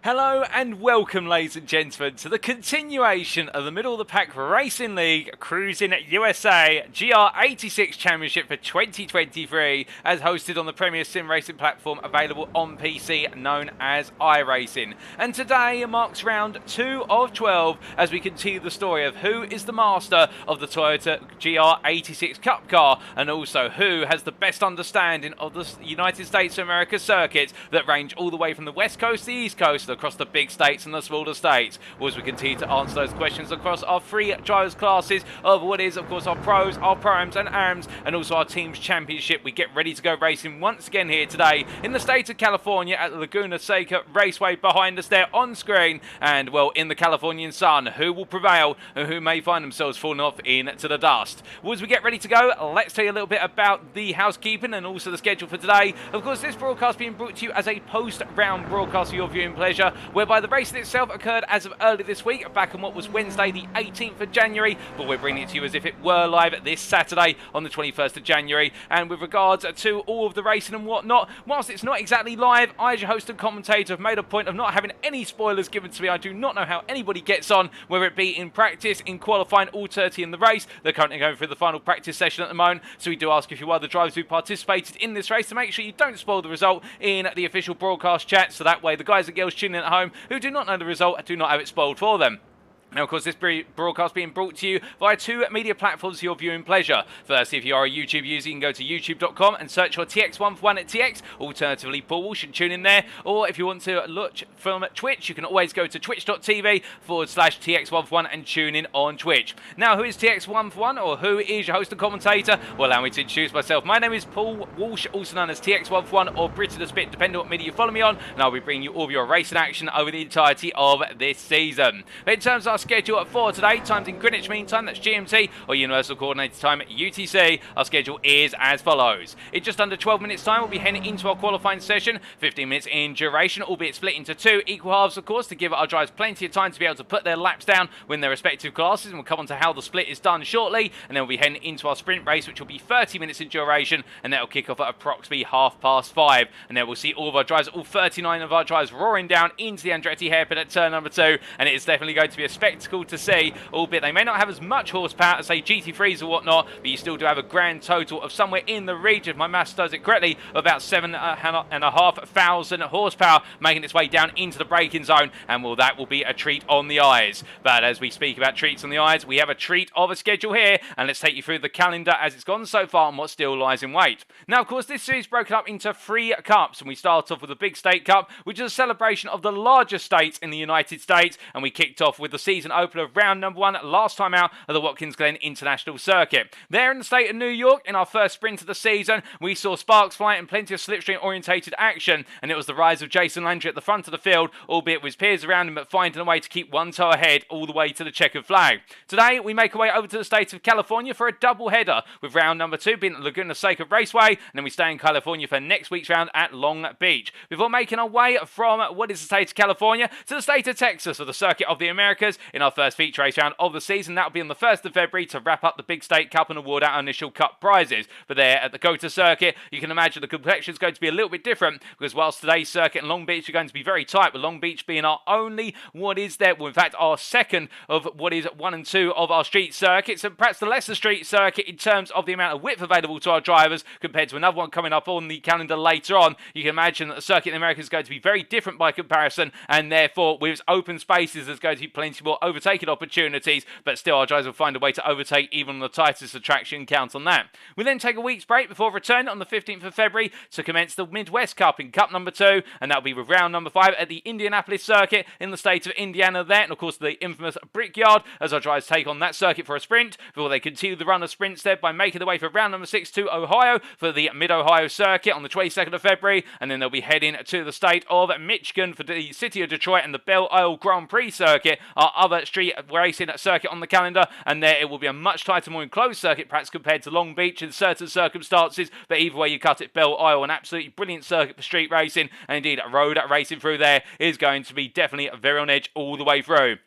Hello and welcome, ladies and gentlemen, to the continuation of the Middle of the Pack Racing League Cruising USA GR86 Championship for 2023, as hosted on the premier sim racing platform available on PC known as iRacing. And today marks round 2 of 12 as we continue the story of who is the master of the Toyota GR86 Cup car and also who has the best understanding of the United States of America circuits that range all the way from the west coast to the east coast across the big states and the smaller states. As we continue to answer those questions across our three drivers classes of what is, of course, our pros, our proams and AMs, and also our team's championship, we get ready to go racing once again here today in the state of California at the Laguna Seca Raceway behind us there on screen. And well, in the Californian sun, who will prevail and who may find themselves falling off into the dust? As we get ready to go, let's tell you a little bit about the housekeeping and also the schedule for today. Of course, this broadcast being brought to you as a post-round broadcast for your viewing pleasure, whereby the racing itself occurred as of early this week, back on what was Wednesday the 18th of January, but we're bringing it to you as if it were live this Saturday on the 21st of January. And with regards to all of the racing and whatnot, whilst it's not exactly live, I as your host and commentator have made a point of not having any spoilers given to me. I do not know how anybody gets on, whether it be in practice, in qualifying, all 30 in the race. They're currently going through the final practice session at the moment, so we do ask if you are the drivers who participated in this race to make sure you don't spoil the result in the official broadcast chat, so that way the guys and girls tuning in at home who do not know the result do not have it spoiled for them. Now, of course, this broadcast being brought to you via two media platforms for your viewing pleasure. Firstly, if you are a YouTube user, you can go to youtube.com and search for TX141 at TX. Alternatively, Paul Walsh and tune in there. Or if you want to look from Twitch, you can always go to twitch.tv/TX141 and tune in on Twitch. Now, who is TX141 or who is your host and commentator? Well, allow me to introduce myself. My name is Paul Walsh, also known as TX141 or Britain the Spit, depending on what media you follow me on. And I'll be bringing you all of your racing action over the entirety of this season. But in terms of our schedule for today, times in Greenwich Mean Time, that's GMT, or Universal Coordinated Time, UTC. Our schedule is as follows. In just under 12 minutes time, we'll be heading into our qualifying session, 15 minutes in duration, albeit split into two equal halves, of course, to give our drivers plenty of time to be able to put their laps down win their respective classes, and we'll come on to how the split is done shortly. And then we'll be heading into our sprint race, which will be 30 minutes in duration, and that will kick off at approximately 5:30. And then we'll see all of our drivers, all 39 of our drivers, roaring down into the Andretti hairpin at turn number 2, and it is definitely going to be a spectacle to see, albeit they may not have as much horsepower as say GT3s or whatnot, but you still do have a grand total of somewhere in the region, if my maths does it correctly, of about 7,500 horsepower making its way down into the braking zone, and well, that will be a treat on the eyes. But as we speak about treats on the eyes, we have a treat of a schedule here, and let's take you through the calendar as it's gone so far and what still lies in wait. Now, of course, this series is broken up into 3 cups, and we start off with the Big State Cup, which is a celebration of the largest states in the United States, and we kicked off with the season opener of round number 1 last time out of the Watkins Glen International Circuit. There in the state of New York, in our first sprint of the season, we saw sparks fly and plenty of slipstream orientated action, and it was the rise of Jason Landry at the front of the field, albeit with his peers around him, but finding a way to keep one toe ahead all the way to the checkered flag. Today we make our way over to the state of California for a double header, with round number 2 being at Laguna Seca Raceway, and then we stay in California for next week's round at Long Beach, before making our way from what is the state of California to the state of Texas for the Circuit of the Americas in our first feature race round of the season. That will be on the 1st of February to wrap up the Big State Cup and award our initial Cup prizes. But there at the COTA circuit, you can imagine the complexion is going to be a little bit different, because whilst today's circuit in Long Beach are going to be very tight, with Long Beach being our only well, in fact our second of what is 1 and 2 of our street circuits, and perhaps the lesser street circuit in terms of the amount of width available to our drivers compared to another one coming up on the calendar later on. You can imagine that the circuit in America is going to be very different by comparison, and therefore with its open spaces there's going to be plenty more overtaking opportunities, but still our drivers will find a way to overtake even on the tightest attraction, count on that. We then take a week's break before return on the 15th of February to commence the Midwest Cup in Cup number 2, and that'll be with round number 5 at the Indianapolis circuit in the state of Indiana there, and of course the infamous Brickyard, as our drivers take on that circuit for a sprint before they continue the run of sprints there by making their way for round number 6 to Ohio for the Mid-Ohio circuit on the 22nd of February, and then they'll be heading to the state of Michigan for the city of Detroit and the Belle Isle Grand Prix circuit, our other street racing circuit on the calendar, and there it will be a much tighter, more enclosed circuit perhaps compared to Long Beach in certain circumstances, but either way you cut it, Belle Isle, an absolutely brilliant circuit for street racing, and indeed road racing through there is going to be definitely very on edge all the way through.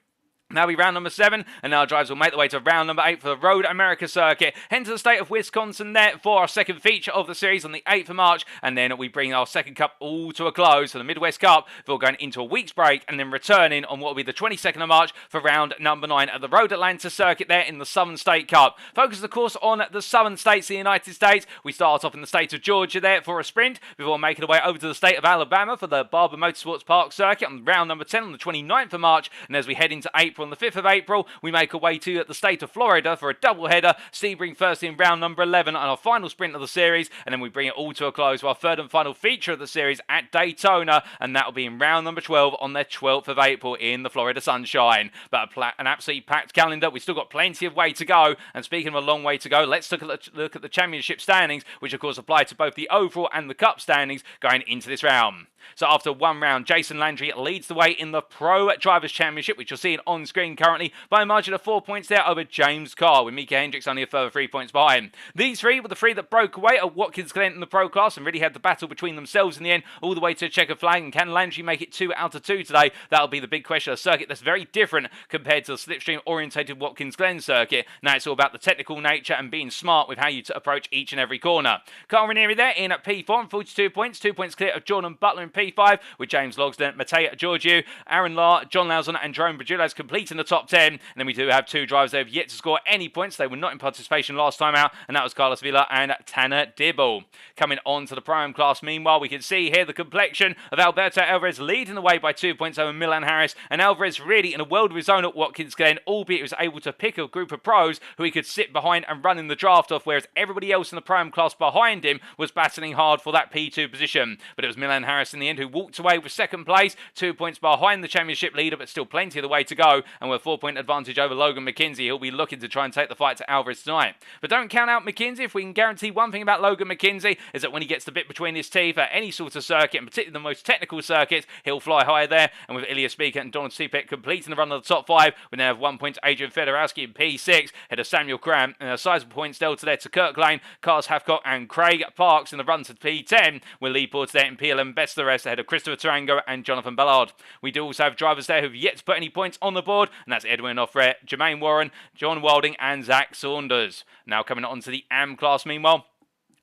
Now we round number 7, and now drivers will make their way to round number 8 for the Road America circuit. Head to the state of Wisconsin there for our second feature of the series on the 8th of March, and then we bring our second cup all to a close for the Midwest Cup before going into a week's break, and then returning on what will be the 22nd of March for round number 9 at the Road Atlanta circuit there in the Southern State Cup. Focus, of course, on the southern states of the United States. We start off in the state of Georgia there for a sprint before making our way over to the state of Alabama for the Barber Motorsports Park circuit on round number 10 on the 29th of March, and as we head into April on the 5th of April, we make our way to the state of Florida for a doubleheader, Sebring first in round number 11 on our final sprint of the series, and then we bring it all to a close for our third and final feature of the series at Daytona, and that will be in round number 12 on the 12th of April in the Florida sunshine. But an absolutely packed calendar. We've still got plenty of way to go, and speaking of a long way to go, let's look at the championship standings, which of course apply to both the overall and the cup standings going into this round. So after one round, Jason Landry leads the way in the Pro Drivers' Championship, which you're seeing on screen currently, by a margin of 4 points there over James Carr, with Micah Hendricks only a further 3 points behind. These three were the three that broke away at Watkins Glen in the Pro class and really had the battle between themselves in the end, all the way to a checkered flag. And can Landry make it 2 out of 2 today? That'll be the big question. A circuit that's very different compared to the slipstream-orientated Watkins Glen circuit. Now it's all about the technical nature and being smart with how you approach each and every corner. Carl Ranieri there in at P4 on 42 points, 2 points clear of Jordan Butler in P5, with James Logsdon, Mateo Georgiou, Aaron Lahr, John Lauzon and Jerome Brajulaz completing the top 10. And then we do have 2 drivers that have yet to score any points. They were not in participation last time out, and that was Carlos Villa and Tanner Dibble. Coming on to the Prime class, meanwhile, we can see here the complexion of Alberto Alvarez leading the way by 2 points over Milan Harris, and Alvarez really in a world of his own at Watkins Glen, albeit he was able to pick a group of pros who he could sit behind and run in the draft off, whereas everybody else in the Prime class behind him was battling hard for that P2 position. But it was Milan Harris in the end who walked away with second place, 2 points behind the championship leader, but still plenty of the way to go, and with a 4-point advantage over Logan McKenzie. He'll be looking to try and take the fight to Alvarez tonight. But don't count out McKenzie. If we can guarantee one thing about Logan McKenzie, is that when he gets the bit between his teeth at any sort of circuit, and particularly the most technical circuits, he'll fly higher there. And with Ilya Speaker and Donald Stupek completing the run of the top 5, we now have 1 point to Adrian Fedorowski in P6, head of Samuel Cram, and a sizable points delta there to Kirk Lane, Cars Hathcock and Craig Parks in the run to P10, with lead boards there in P11, best of the rest ahead of Christopher Tarango and Jonathan Ballard. We do also have drivers there who've yet to put any points on the board, and that's Edwin Offret, Jermaine Warren, John Wilding and Zach Saunders. Now coming on to the AM class meanwhile.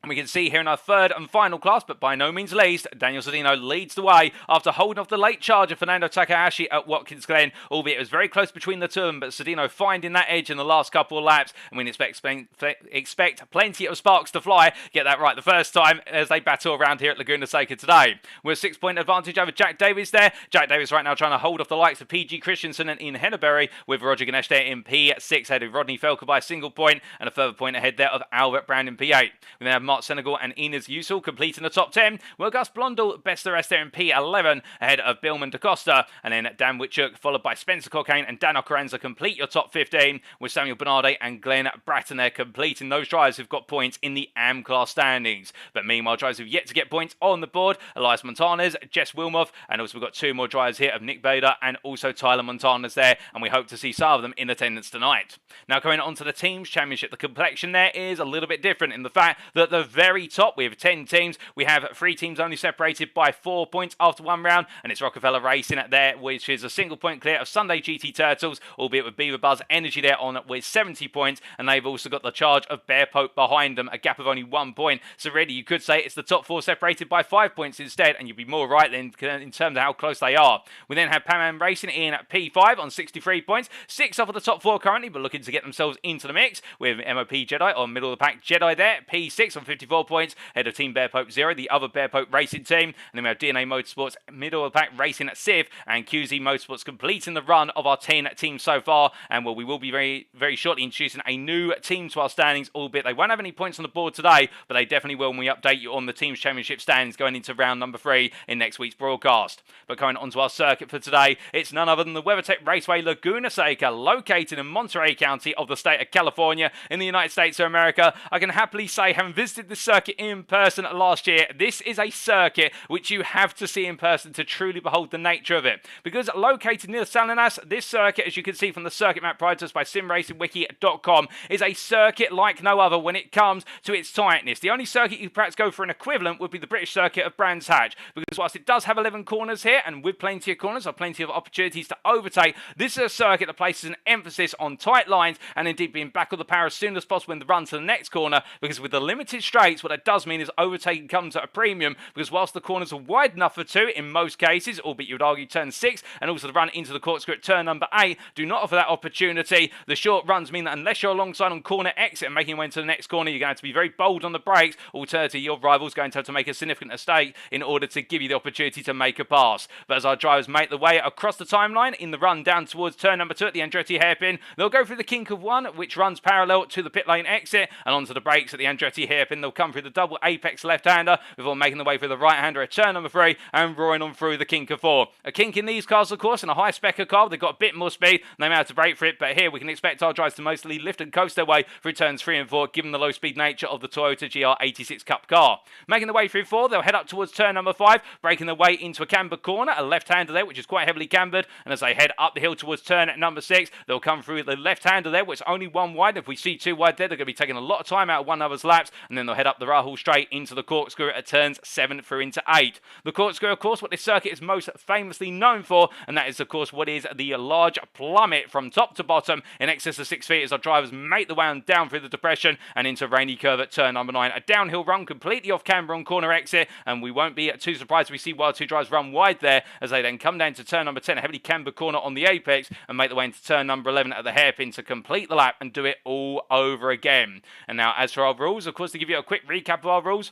And we can see here in our third and final class, but by no means least, Daniel Sedino leads the way after holding off the late charger Fernando Takahashi at Watkins Glen, albeit it was very close between the two of them, but Sedino finding that edge in the last couple of laps, and we expect plenty of sparks to fly. Get that right the first time as they battle around here at Laguna Seca today. With a 6-point advantage over Jack Davis there. Jack Davis right now trying to hold off the likes of PG Christensen and Ian Henneberry, with Roger Ganesh there in P6 ahead of Rodney Felker by a single point, and a further point ahead there of Albert Brand in P8. We then have Mark Senegal and Inez Usul completing the top 10. Will Gus Blondell best the rest there in P11 ahead of Billman DaCosta, and then Dan Whitchuk followed by Spencer Cockane and Dan Ocaranza complete your top 15, with Samuel Bernardet and Glenn Bratton there completing those drivers who've got points in the AM class standings. But meanwhile, drivers who've yet to get points on the board, Elias Montanez, Jess Wilmoth, and also we've got 2 more drivers here of Nick Bader and also Tyler Montanez there, and we hope to see some of them in attendance tonight. Now going on to the Teams Championship, the complexion there is a little bit different in the fact that the very top, we have 10 teams. We have 3 teams only separated by 4 points after one round, and it's Rockefeller Racing there, which is a single point clear of Sunday GT Turtles, albeit with Beaver Buzz Energy there on with 70 points, and they've also got the charge of Bear Pope behind them, a gap of only 1 point. So really, you could say it's the top 4 separated by 5 points instead, and you'd be more right then in terms of how close they are. We then have Pan Am Racing in at P5 on 63 points, 6 off of the top 4 currently, but looking to get themselves into the mix, with MOP Jedi or middle of the pack Jedi there, P6 on 54 points, head of Team Bear Pope 0, the other Bear Pope Racing team. And then we have DNA Motorsports, middle of the pack Racing at Civ, and QZ Motorsports completing the run of our 10 teams so far. And well, we will be very, very shortly introducing a new team to our standings, albeit they won't have any points on the board today, but they definitely will when we update you on the Teams Championship standings going into round number 3 in next week's broadcast. But going on to our circuit for today, it's none other than the WeatherTech Raceway Laguna Seca, located in Monterey County of the state of California in the United States of America. I can happily say, having visited visited the circuit in person last year, this is a circuit which you have to see in person to truly behold the nature of it. Because located near Salinas, this circuit, as you can see from the circuit map provided to us by simracingwiki.com, is a circuit like no other when it comes to its tightness. The only circuit you perhaps go for an equivalent would be the British circuit of Brands Hatch, because whilst it does have 11 corners here, and with plenty of corners or plenty of opportunities to overtake, this is a circuit that places an emphasis on tight lines and indeed being back on the power as soon as possible in the run to the next corner, because with the limited straights, what that does mean is overtaking comes at a premium, because whilst the corners are wide enough for two in most cases, albeit you would argue turn 6, and also the run into the Corkscrew at turn number 8 do not offer that opportunity. The short runs mean that unless you're alongside on corner exit and making your way into the next corner, you're going to have to be very bold on the brakes. Alternatively, your rival's going to have to make a significant mistake in order to give you the opportunity to make a pass. But as our drivers make the way across the timeline in the run down towards turn number 2 at the Andretti hairpin, they'll go through the kink of 1, which runs parallel to the pit lane exit, and onto the brakes at the Andretti hairpin. They'll come through the double apex left-hander before making the way through the right-hander at turn number 3 and roaring on through the kink of 4. A kink in these cars, of course, in a high-spec car, they've got a bit more speed, and they may have to brake for it, but here we can expect our drivers to mostly lift and coast their way through turns 3 and 4, given the low-speed nature of the Toyota GR86 Cup car. Making the way through 4, they'll head up towards turn number 5, breaking their way into a camber corner, a left-hander there, which is quite heavily cambered, and as they head up the hill towards turn number 6, they'll come through the left-hander there, which is only 1 wide. If we see 2 wide there, they're going to be taking a lot of time out of one another's laps, and then they'll head up the Rahul straight into the Corkscrew at turns 7 through into 8. The Corkscrew, of course, what this circuit is most famously known for, and that is, of course, what is the large plummet from top to bottom in excess of 6 feet as our drivers make the way on down through the depression and into Rainy Curve at turn number 9. A downhill run completely off camber on corner exit, and we won't be too surprised if we see one or 2 drivers run wide there as they then come down to turn number 10, a heavily camber corner on the apex, and make the way into turn number 11 at the hairpin to complete the lap and do it all over again. And now, as for our rules, of course, to give you a quick recap of our rules,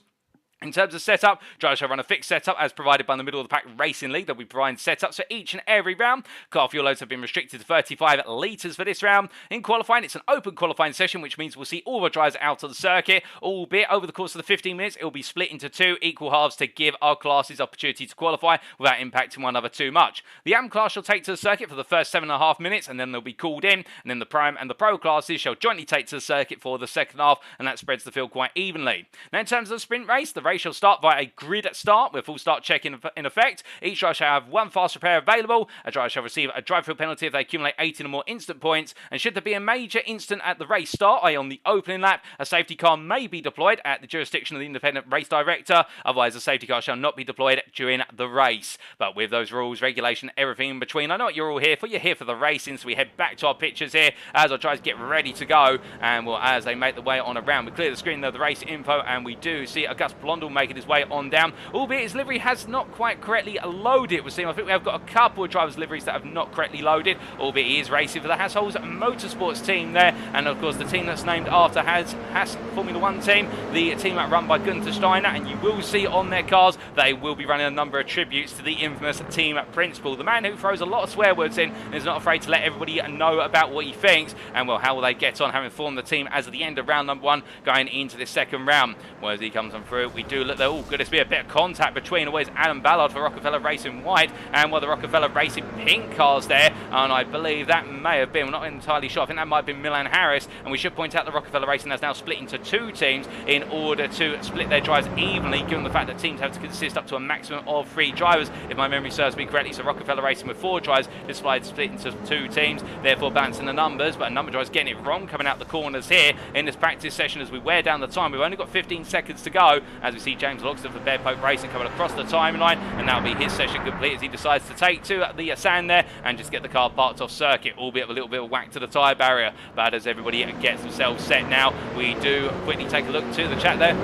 in terms of setup, drivers shall run a fixed setup as provided by the Middle of the Pack Racing League that we provide setups for each and every round. Car fuel loads have been restricted to 35 litres for this round. In qualifying, it's an open qualifying session, which means we'll see all the drivers out of the circuit, albeit over the course of the 15 minutes, it will be split into 2 equal halves to give our classes opportunity to qualify without impacting one another too much. The AM class shall take to the circuit for the first 7.5 minutes, and then they'll be called in, and then the Prime and the Pro classes shall jointly take to the circuit for the second half, and that spreads the field quite evenly. Now, in terms of the sprint race, the race shall start via a grid start with full start check in effect. Each driver shall have 1 fast repair available. A driver shall receive a drive field penalty if they accumulate 18 or more instant points, and should there be a major instant at the race start, i.e. on the opening lap, a safety car may be deployed at the jurisdiction of the independent race director. Otherwise, a safety car shall not be deployed during the race. But with those rules, regulation, everything in between, I know what you're all here for. You're here for the racing, so we head back to our pictures here as our drivers get ready to go, and well, as they make the way on around, we clear the screen of the race info, and we do see Auguste Blondel making his way on down, albeit his livery has not quite correctly loaded. I think we have got a couple of drivers' liveries that have not correctly loaded, albeit he is racing for the Haas Motorsports team there, and of course the team that's named after Haas Formula 1 team, the team that run by Gunther Steiner, and you will see on their cars they will be running a number of tributes to the infamous team principal, the man who throws a lot of swear words in and is not afraid to let everybody know about what he thinks. And well, how will they get on having formed the team as of the end of round number 1 going into this second round? Well, as he comes on through, we do look there. Oh, goodness, be a bit of contact between always Adam Ballard for Rockefeller Racing White and the Rockefeller Racing Pink cars there, and I believe that may have been, we're not entirely sure, I think that might have been Milan Harris. And we should point out that Rockefeller Racing has now split into 2 teams in order to split their drives evenly, given the fact that teams have to consist up to a maximum of 3 drivers, if my memory serves me correctly. So Rockefeller Racing with 4 drivers decided to split into 2 teams, therefore balancing the numbers, but a number of drivers getting it wrong coming out the corners here in this practice session as we wear down the time. We've only got 15 seconds to go as we see James Logston for Bear Pope Racing coming across the timeline, and that'll be his session complete as he decides to take to the sand there and just get the car parked off circuit, albeit a little bit of whack to the tyre barrier. But as everybody gets themselves set now, we do quickly take a look to the chat there,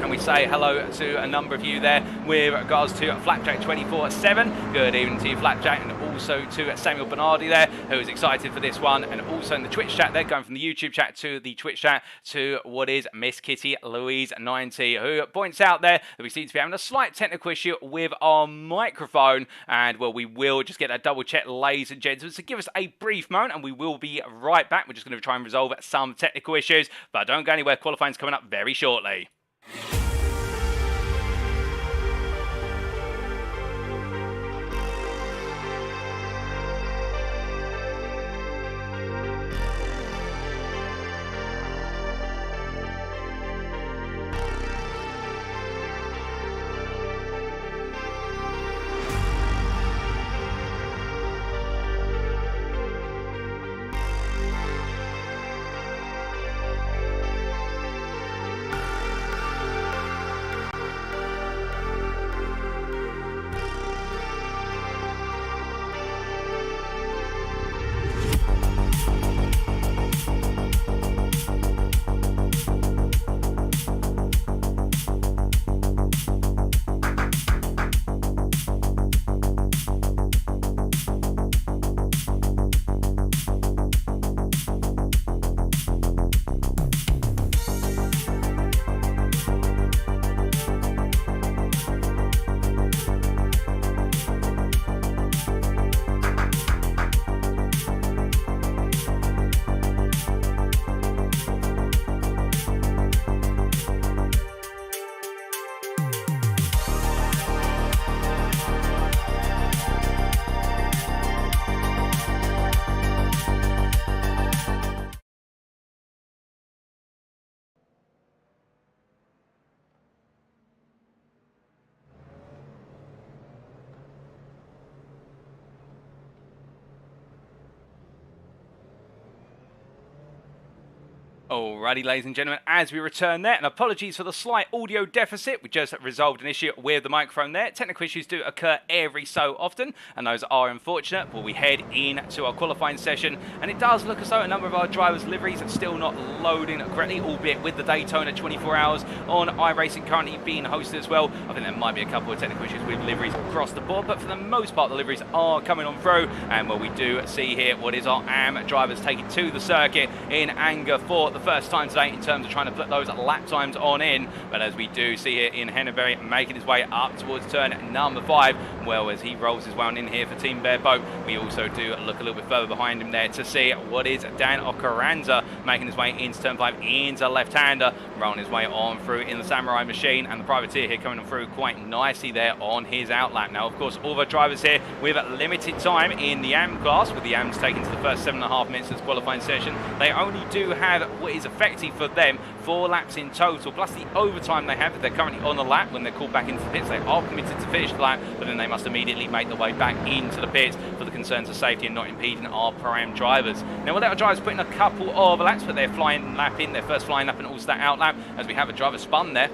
and we say hello to a number of you there with regards to Flapjack 24/7. Good evening to you, Flapjack, and also to Samuel Bernardi there, who is excited for this one, and also in the Twitch chat there, going from the YouTube chat to the Twitch chat to what is Miss Kitty Louise 90, who points out there that we seem to be having a slight technical issue with our microphone, and well, we will just get that double check, ladies and gentlemen, so give us a brief moment and we will be right back. We're just going to try and resolve some technical issues, but don't go anywhere, qualifying's coming up very shortly. Alrighty, ladies and gentlemen, as we return there, and apologies for the slight audio deficit, we just resolved an issue with the microphone there. Technical issues do occur every so often, and those are unfortunate, but we head into our qualifying session, and it does look as though a number of our drivers' liveries are still not loading correctly, albeit with the Daytona 24 hours on iRacing currently being hosted as well. I think there might be a couple of technical issues with liveries across the board, but for the most part, the liveries are coming on through, and what we do see here, what is our AM drivers taking to the circuit in anger for the first time today in terms of trying to put those lap times on in. But as we do see here in Hendricks making his way up towards turn number 5, well, as he rolls his way on in here for Team Bareboat, we also do look a little bit further behind him there to see what is Dan Ocaranza making his way into turn 5 into left-hander, rolling his way on through in the Samurai machine, and the Privateer here coming on through quite nicely there on his outlap. Now, of course, all the drivers here with limited time in the AM class, with the AMs taking to the first 7.5 minutes of this qualifying session, they only do have what is effective for them 4 laps in total, plus the overtime they have if they're currently on the lap. When they're called back into the pits, they are permitted to finish the lap, but then they must immediately make their way back into the pits for the concerns of safety and not impeding our Pro-Am drivers. Now, we'll let our drivers put in a couple of laps, but they're flying lap in, their first flying lap and also that out lap, as we have a driver spun there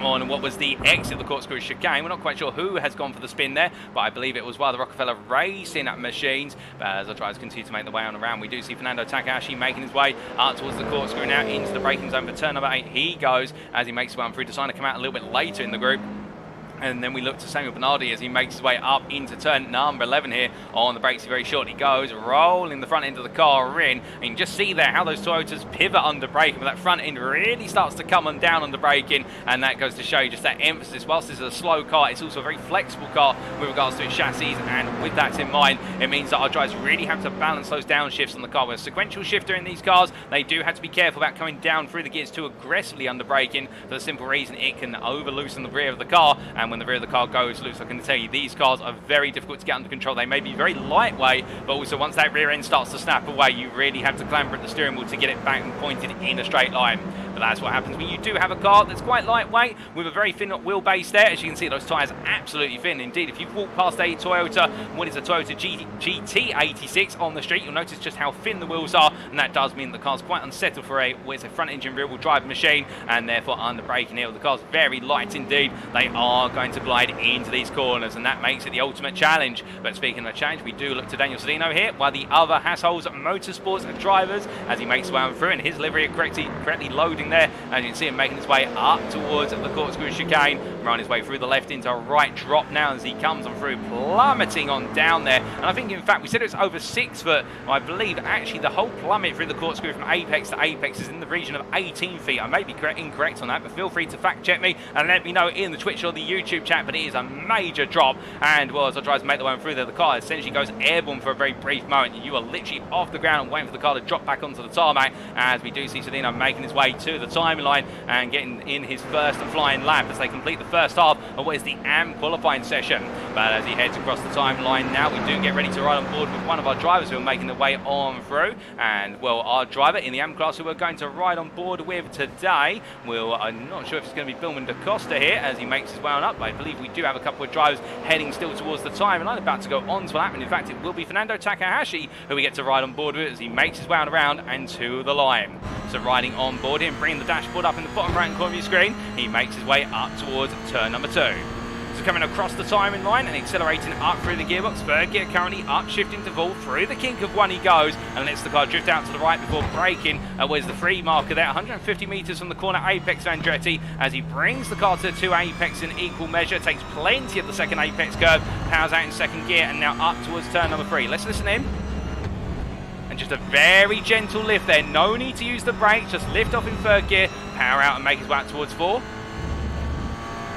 on what was the exit of the Corkscrew chicane. We're not quite sure who has gone for the spin there, but I believe it was one of the Rockefeller Racing machines. But as our drivers continue to make their way on around, we do see Fernando Takahashi making his way up towards the Corkscrew now into the braking zone for turn number 8. He goes as he makes his way on through, deciding to come out a little bit later in the group. And then we look to Samuel Bernardi as he makes his way up into turn number 11 here on the brakes. He very shortly goes, rolling the front end of the car in. And you can just see there how those Toyotas pivot under braking, but that front end really starts to come on down under braking, and that goes to show you just that emphasis. Whilst this is a slow car, it's also a very flexible car with regards to its chassis, and with that in mind, it means that our drivers really have to balance those downshifts on the car. With a sequential shifter in these cars, they do have to be careful about coming down through the gears too aggressively under braking, for the simple reason it can over loosen the rear of the car, and when the rear of the car goes loose, I can tell you these cars are very difficult to get under control. They may be very lightweight, but also once that rear end starts to snap away, you really have to clamber at the steering wheel to get it back and pointed in a straight line. But that's what happens when you do have a car that's quite lightweight with a very thin wheelbase there. As you can see, those tyres are absolutely thin. Indeed, if you've walked past a Toyota, what is a Toyota GT86 on the street, you'll notice just how thin the wheels are, and that does mean the car's quite unsettled for a front engine rear wheel drive machine, and therefore under braking here, the car's very light indeed. They are going to glide into these corners, and that makes it the ultimate challenge. But speaking of a challenge, we do look to Daniel Sedino here, while the other Hassel's Motorsports drivers, as he makes his way on through, and his livery correctly loading there, as you can see him making his way up towards the Corkscrew chicane, running his way through the left into a right drop now as he comes on through, plummeting on down there. And I think, in fact, we said it was over 6 foot. I believe actually the whole plummet through the Corkscrew from apex to apex is in the region of 18 feet. I may be incorrect on that, but feel free to fact check me and let me know in the Twitch or the YouTube chat. But it is a major drop, and well, as our drivers make their way through there, the car essentially goes airborne for a very brief moment. You are literally off the ground and waiting for the car to drop back onto the tarmac, as we do see Sedino making his way to the timeline and getting in his first flying lap as they complete the first half of what is the AM qualifying session. But as he heads across the timeline now, we do get ready to ride on board with one of our drivers who are making their way on through. And well, our driver in the AM class who we're going to ride on board with today, I'm not sure if it's going to be Billman Da Costa here as he makes his way on up. I believe we do have a couple of drivers heading still towards the timeline, about to go on to lap, and in fact it will be Fernando Takahashi who we get to ride on board with as he makes his way on around and to the line. So riding on board him, bringing the dashboard up in the bottom right corner of your screen, he makes his way up towards turn number 2. So coming across the timing line and accelerating up through the gearbox, third gear currently up, shifting to full, through the kink of 1 he goes, and lets the car drift out to the right before braking. Where's the 3 marker there, 150 metres from the corner apex of Andretti, as he brings the car to 2 apex in equal measure, takes plenty of the second apex curve, powers out in second gear, and now up towards turn number 3. Let's listen in. And just a very gentle lift there, no need to use the brakes, just lift off in third gear, power out and make his way out towards 4.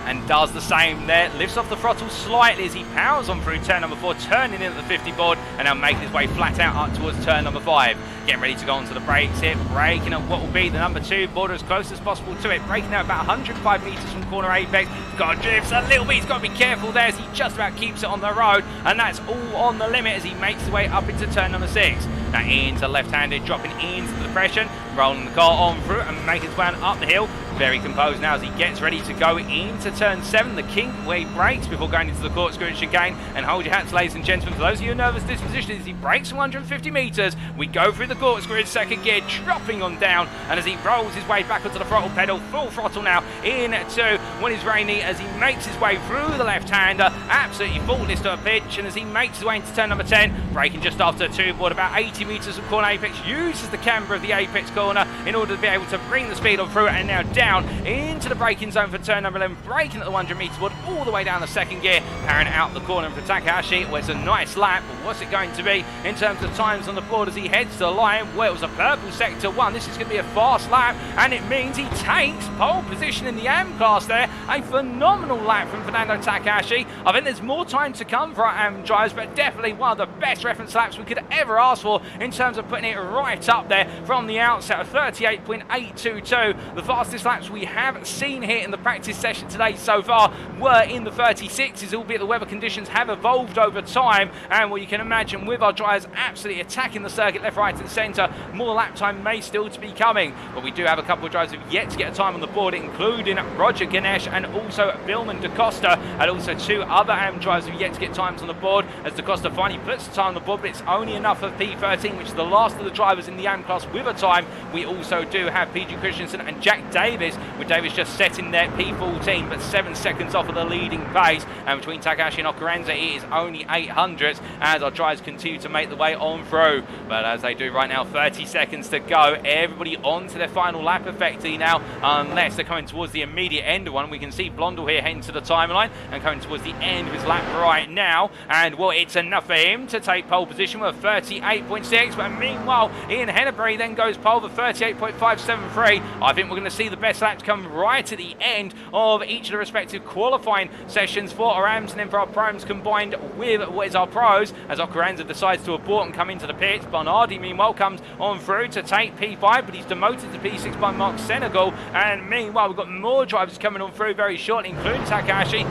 And does the same there, lifts off the throttle slightly as he powers on through turn number 4, turning in at the 50 board, and now making his way flat out up towards turn number 5. Getting ready to go onto the brakes here, braking at what will be the number 2 border as close as possible to it, braking out about 105 metres from corner apex. Got drifts a little bit, he's got to be careful there as he just about keeps it on the road, and that's all on the limit as he makes his way up into turn number 6. Now into left-handed, dropping into the depression, rolling the car on through and making his way up the hill. Very composed now as he gets ready to go into turn 7, the kink where he brakes before going into the Corkscrew chicane. And hold your hats, ladies and gentlemen, for those of you nervous disposition, as he brakes from 150 metres, we go through the the Corkscrew in second gear, dropping on down, and as he rolls his way back onto the throttle pedal, full throttle now into what is very neat as he makes his way through the left-hander, absolutely faultless to a pitch, and as he makes his way into turn number 10, braking just after two board, about 80 metres from corner apex, uses the camber of the apex corner in order to be able to bring the speed on through, and now down into the braking zone for turn number 11, braking at the 100 metres board, all the way down the second gear, powering out the corner for Takahashi. Well, it's a nice lap, but what's it going to be in terms of times on the board as he heads to the line? Well, it was a purple sector 1. This is going to be a fast lap, and it means he takes pole position in the AM class there. A phenomenal lap from Fernando Takahashi. I think there's more time to come for our AM drivers, but definitely one of the best reference laps we could ever ask for in terms of putting it right up there from the outset of 38.822. The fastest laps we have seen here in the practice session today so far were in the 36s, albeit the weather conditions have evolved over time, and well, you can imagine with our drivers absolutely attacking the circuit left, right and centre, more lap time may still to be coming. But we do have a couple of drivers who have yet to get a time on the board, including Roger Ganesh and also Billman DaCosta, and also two other AM drivers who have yet to get times on the board, as DaCosta finally puts the time on the board, but it's only enough for P13, which is the last of the drivers in the AM class with a time. We also do have PG Christensen and Jack Davis, with Davis just setting their P14, but 7 seconds off of the leading pace, and between Takahashi and Ocaranza it is only 800ths as our drivers continue to make the way on through. But as they do right now, 30 seconds to go, everybody on to their final lap effectively now, unless they're coming towards the immediate end of one. We can see Blondell here heading to the timeline and coming towards the end of his lap right now, and well, it's enough for him to take pole position with 38.6, but meanwhile Ian Henneberry then goes pole with 38.573. I think we're going to see the best laps come right at the end of each of the respective qualifying sessions for our AMs and then for our primes combined with what is our pros, as Ocaranza decides to abort and come into the pits. Bernardi meanwhile comes on through to take P5, but he's demoted to P6 by Mark Senegal, and meanwhile we've got more drivers coming on through very shortly, including Takahashi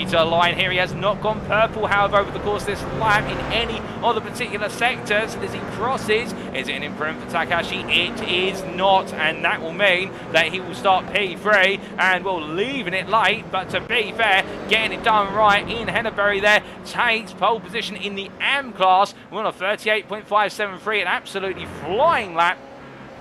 to the line here. He has not gone purple, however, over the course of this lap in any of the particular sectors. As he crosses, is it an improvement for Takahashi? It is not, and that will mean that he will start P3, and we're leaving it late, but to be fair, getting it done right. Ian Henneberry there takes pole position in the AM class. We're on a 38.573, an absolutely flying lap.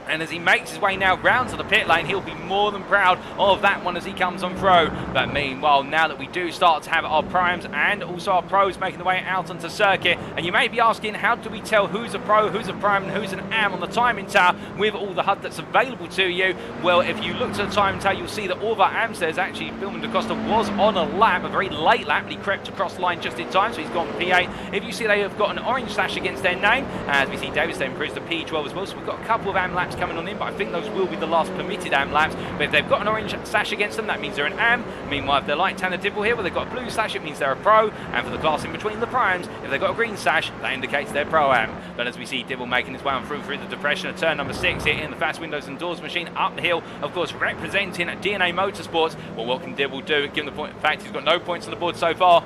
And as he makes his way now round to the pit lane, he'll be more than proud of that one as he comes on through. But meanwhile, now that we do start to have our primes and also our pros making the way out onto circuit, and you may be asking, how do we tell who's a pro, who's a prime, and who's an AM on the timing tower with all the HUD that's available to you? Well, if you look to the timing tower, you'll see that all of our AMs says actually Billman DaCosta was on a lap, a very late lap, but he crept across the line just in time, so he's gone P8. If you see they have got an orange slash against their name, as we see Davis then improves to P12 as well, so we've got a couple of AM laps coming on in, but I think those will be the last permitted AM laps. But if they've got an orange sash against them, that means they're an AM. Meanwhile, if they're like Tanner Dibble here, where they've got a blue sash, it means they're a pro. And for the class in between the primes, if they've got a green sash, that indicates they're pro-AM. But as we see Dibble making his way on through the depression of turn number 6 here in the fast windows and doors machine up the hill, of course representing DNA Motorsports. Well, what can Dibble do given the fact he's got no points on the board so far?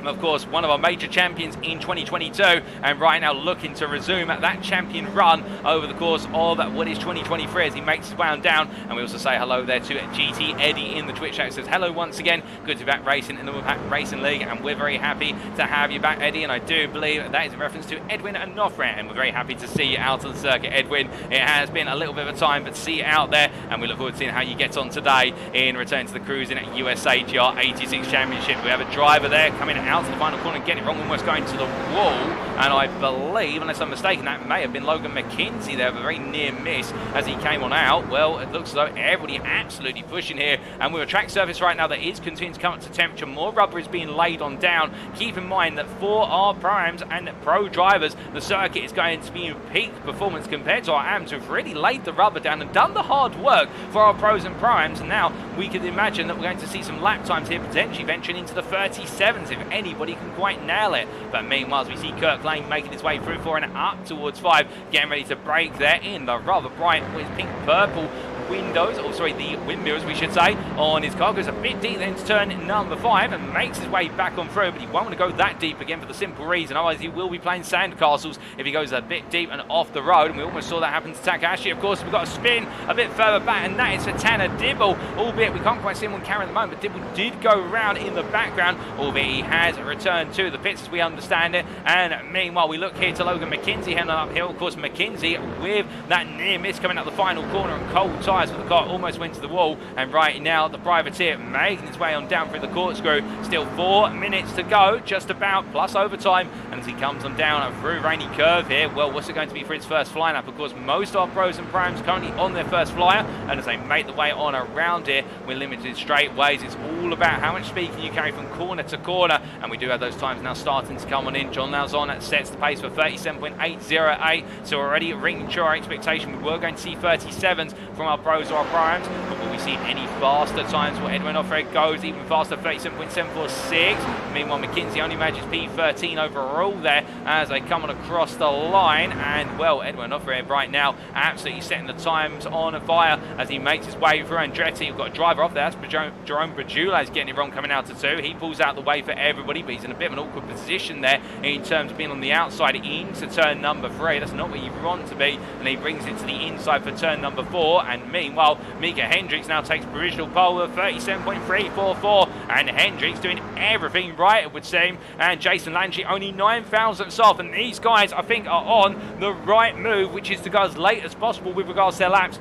Of course, one of our major champions in 2022, and right now looking to resume that champion run over the course of what is 2023 as he makes his way on down. And we also say hello there to GT Eddie in the Twitch chat. Says hello once again, good to be back racing in the Racing League, and we're very happy to have you back, Eddie. And I do believe that is in reference to Edwin and Nofre, and we're very happy to see you out on the circuit, Edwin. It has been a little bit of a time, but see you out there, and we look forward to seeing how you get on today in return to the cruising at USA GR86 Championship. We have a driver there coming out to the final corner and getting it wrong, almost going to the wall, and I believe, unless I'm mistaken, that may have been Logan McKenzie there, a very near miss as he came on out. Well, it looks as though everybody absolutely pushing here, and with a track surface right now that is continuing to come up to temperature, more rubber is being laid on down. Keep in mind that for our primes and pro drivers, the circuit is going to be in peak performance compared to our AMs who've really laid the rubber down and done the hard work for our pros and primes, and now we can imagine that we're going to see some lap times here potentially venturing into the 37s if anybody can quite nail it. But meanwhile, as we see Kirk Lane making his way through 4 and up towards 5, getting ready to break there in the rather bright with pink purple windows, or sorry, the wind mirrors we should say, on his car. Goes a bit deep then to turn number 5 and makes his way back on through, but he won't want to go that deep again for the simple reason, otherwise he will be playing sandcastles if he goes a bit deep and off the road, and we almost saw that happen to Takahashi. Of course, we've got a spin a bit further back, and that is for Tanner Dibble, albeit we can't quite see him on camera at the moment, but Dibble did go around in the background, albeit he has returned to the pits as we understand it. And meanwhile, we look here to Logan McKenzie heading uphill. Of course, McKenzie with that near miss coming out the final corner and cold tyres for the car, almost went to the wall. And right now, the privateer making his way on down through the corkscrew. Still 4 minutes to go, just about, plus overtime. And as he comes on down through Rainy Curve here, well, what's it going to be for his first flying up? Of course, most of our pros and primes currently on their first flyer, and as they make the way on around here, we're limited straightaways. It's all about how much speed can you carry from corner to corner, and we do have those times now starting to come on in. John Lauzon sets the pace for 37.808, so already ringing true our expectation. We were going to see 37s from our pros or our primes, but will we see any faster times? Well, Edwin Offred goes even faster, 37.746. Meanwhile, McKenzie only manages P13 overall there as they come on across the line, and well, Edwin Offred right now absolutely setting the times on fire as he makes his way through. Andretti, we've got a driver off there. That's Jerome Brajula is getting it wrong coming out to 2. He pulls out the way for everybody, but he's in a bit of an awkward position there in terms of being on the outside into turn number 3. That's not where you want to be, and he brings it to the inside for turn number 4. And meanwhile, Micah Hendricks now takes provisional pole of 37.344, and Hendricks doing everything right, it would seem, and Jason Landry only 9 thousandths off. And these guys, I think, are on the right move, which is to go as late as possible with regards to their laps.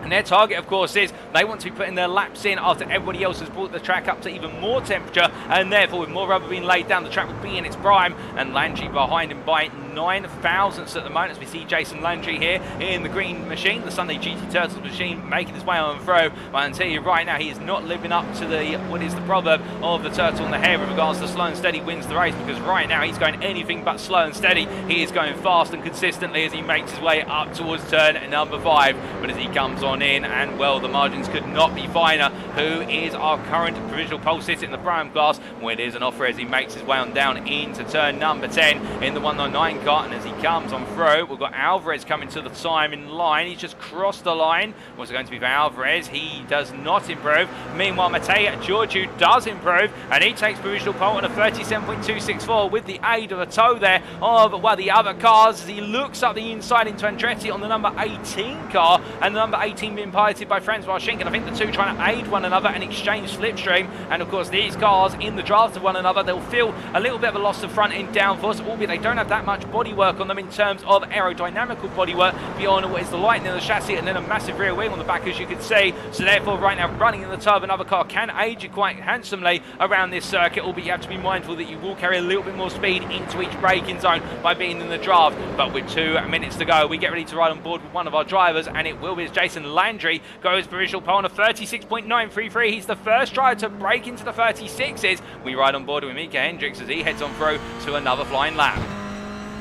And their target, of course, is they want to be putting their laps in after everybody else has brought the track up to even more temperature, and therefore with more rubber being laid down, the track will be in its prime. And Landry behind him by 9 thousandths at the moment as we see Jason Landry here in the green machine, the Sunday GT Turtles machine, making his way on through. But I can tell you right now, he is not living up to the what is the proverb of the turtle in the hare with regards to slow and steady wins the race, because right now he's going anything but slow and steady. He is going fast and consistently as he makes his way up towards turn number 5. But as he comes on in, and well, the margins could not be finer. Who is our current provisional pole sitter in the prime class? Well, it is an offer as he makes his way on down into turn number 10 in the 199 car. And as he comes on through, we've got Alvarez coming to the time in line. He's just crossed the line. What's it going to be for Alvarez? He does not improve. Meanwhile, Matej Georgiou does improve, and he takes provisional pole on a 37.264 with the aid of a toe there of one of the other cars as he looks up the inside into Andretti on the number 18 car, and the number 18 being piloted by Francois Schinken. I think the two trying to aid one another and exchange slipstream, and of course these cars in the draft of one another, they'll feel a little bit of a loss of front end downforce, albeit they don't have that much bodywork on them in terms of aerodynamical bodywork beyond what is the lightning of the chassis and then a massive rear wing on the back, as you can see. So therefore right now running in the tub, another car can aid you quite handsomely around this circuit, albeit you have to be mindful that you will carry a little bit more speed into each braking zone by being in the draft. But with 2 minutes to go, we get ready to ride on board with one of our drivers, and it will be as Jason Landry goes provisional pole on a 36.933. He's the first driver to break into the 36s. We ride on board with Micah Hendricks as he heads on through to another flying lap.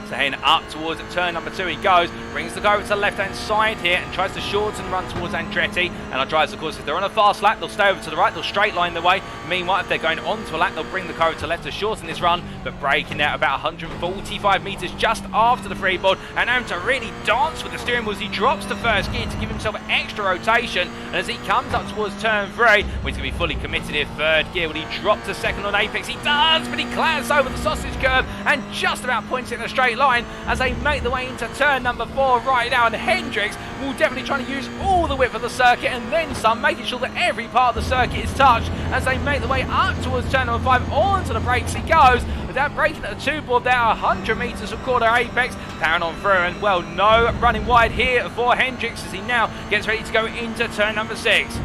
So heading up towards turn number 2 he goes, brings the car over to the left-hand side here and tries to shorten run towards Andretti. And our drivers, of course, if they're on a fast lap, they'll stay over to the right, they'll straight line the way. Meanwhile, if they're going onto a lap, they'll bring the car over to the left to shorten this run, but braking out about 145 metres just after the freeboard. And having to really dance with the steering wheel as he drops to first gear to give himself extra rotation. And as he comes up towards turn 3, well, he's going to be fully committed here. Third gear, will he drop to second on apex? He does, but he clatters over the sausage curve and just about points it in a straight line as they make the way into turn number 4 right now. And Hendricks will definitely try to use all the width of the circuit and then some, making sure that every part of the circuit is touched as they make the way up towards turn number 5. Onto the brakes he goes, without braking at the 2 board there, 100 metres from quarter apex, powering on through. And well, no running wide here for Hendricks as he now gets ready to go into turn number 6.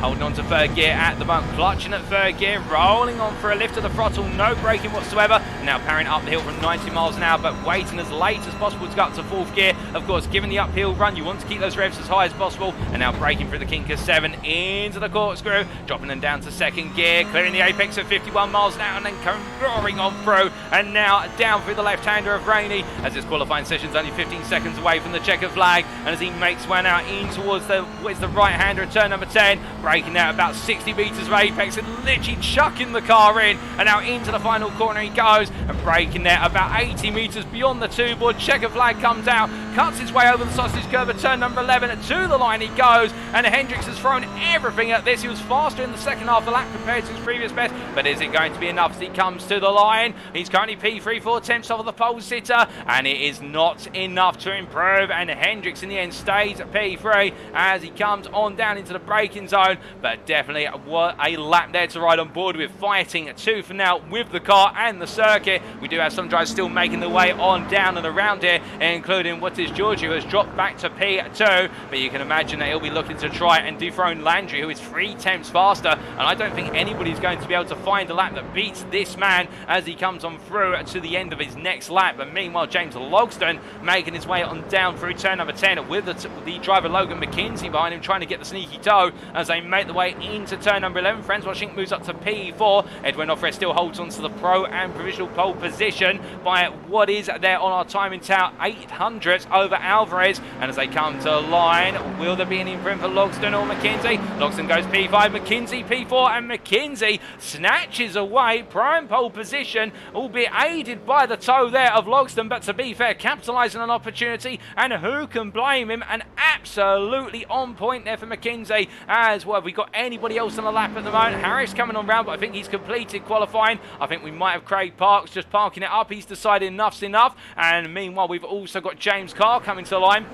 Holding on to third gear at the moment, clutching at third gear, rolling on for a lift of the throttle, no braking whatsoever. Now powering up the hill from 90 miles an hour, but waiting as late as possible to go up to 4th gear. Of course, given the uphill run, you want to keep those revs as high as possible. And now braking through the kink of 7 into the corkscrew, dropping them down to 2nd gear, clearing the apex at 51 miles an hour, and then coming roaring on through. And now down through the left-hander of Rainey, as this qualifying session's only 15 seconds away from the checker flag. And as he makes one out in towards the right-hander at turn number 10, braking there about 60 metres of apex and literally chucking the car in, and now into the final corner he goes and braking there about 80 metres beyond the two board. Checker flag comes out, cuts his way over the sausage curve at turn number 11. To the line he goes, and Hendricks has thrown everything at this. He was faster in the second half of the lap compared to his previous best, but is it going to be enough as he comes to the line? He's currently P3, 4/10 off of the pole sitter, and it is not enough to improve, and Hendricks in the end stays at P3 as he comes on down into the braking zone. But definitely what a lap there to ride on board with, fighting tooth and nail with the car and the circuit. We do have some drivers still making their way on down and around here, including Watkins Glen, who has dropped back to P2, but you can imagine that he'll be looking to try and dethrone Landry, who is 3/10 faster, and I don't think anybody's going to be able to find a lap that beats this man as he comes on through to the end of his next lap. But meanwhile, James Logston making his way on down through turn number 10 with the driver Logan McKenzie behind him, trying to get the sneaky toe as they make the way into turn number 11. Francois Schink moves up to P4. Edwin Offred still holds on to the pro and provisional pole position by what is there on our timing tower, 800 over Alvarez. And as they come to the line, will there be an imprint for Logston or McKenzie? Logston goes P5, McKenzie P4, and McKenzie snatches away prime pole position, albeit aided by the toe there of Logston, but to be fair, capitalising on an opportunity, and who can blame him? And absolutely on point there for McKenzie. As well, have we got anybody else on the lap at the moment? Harris coming on round, but I think he's completed qualifying. I think we might have Craig Parks just parking it up. He's decided enough's enough. And meanwhile, we've also got James Carr coming to the line.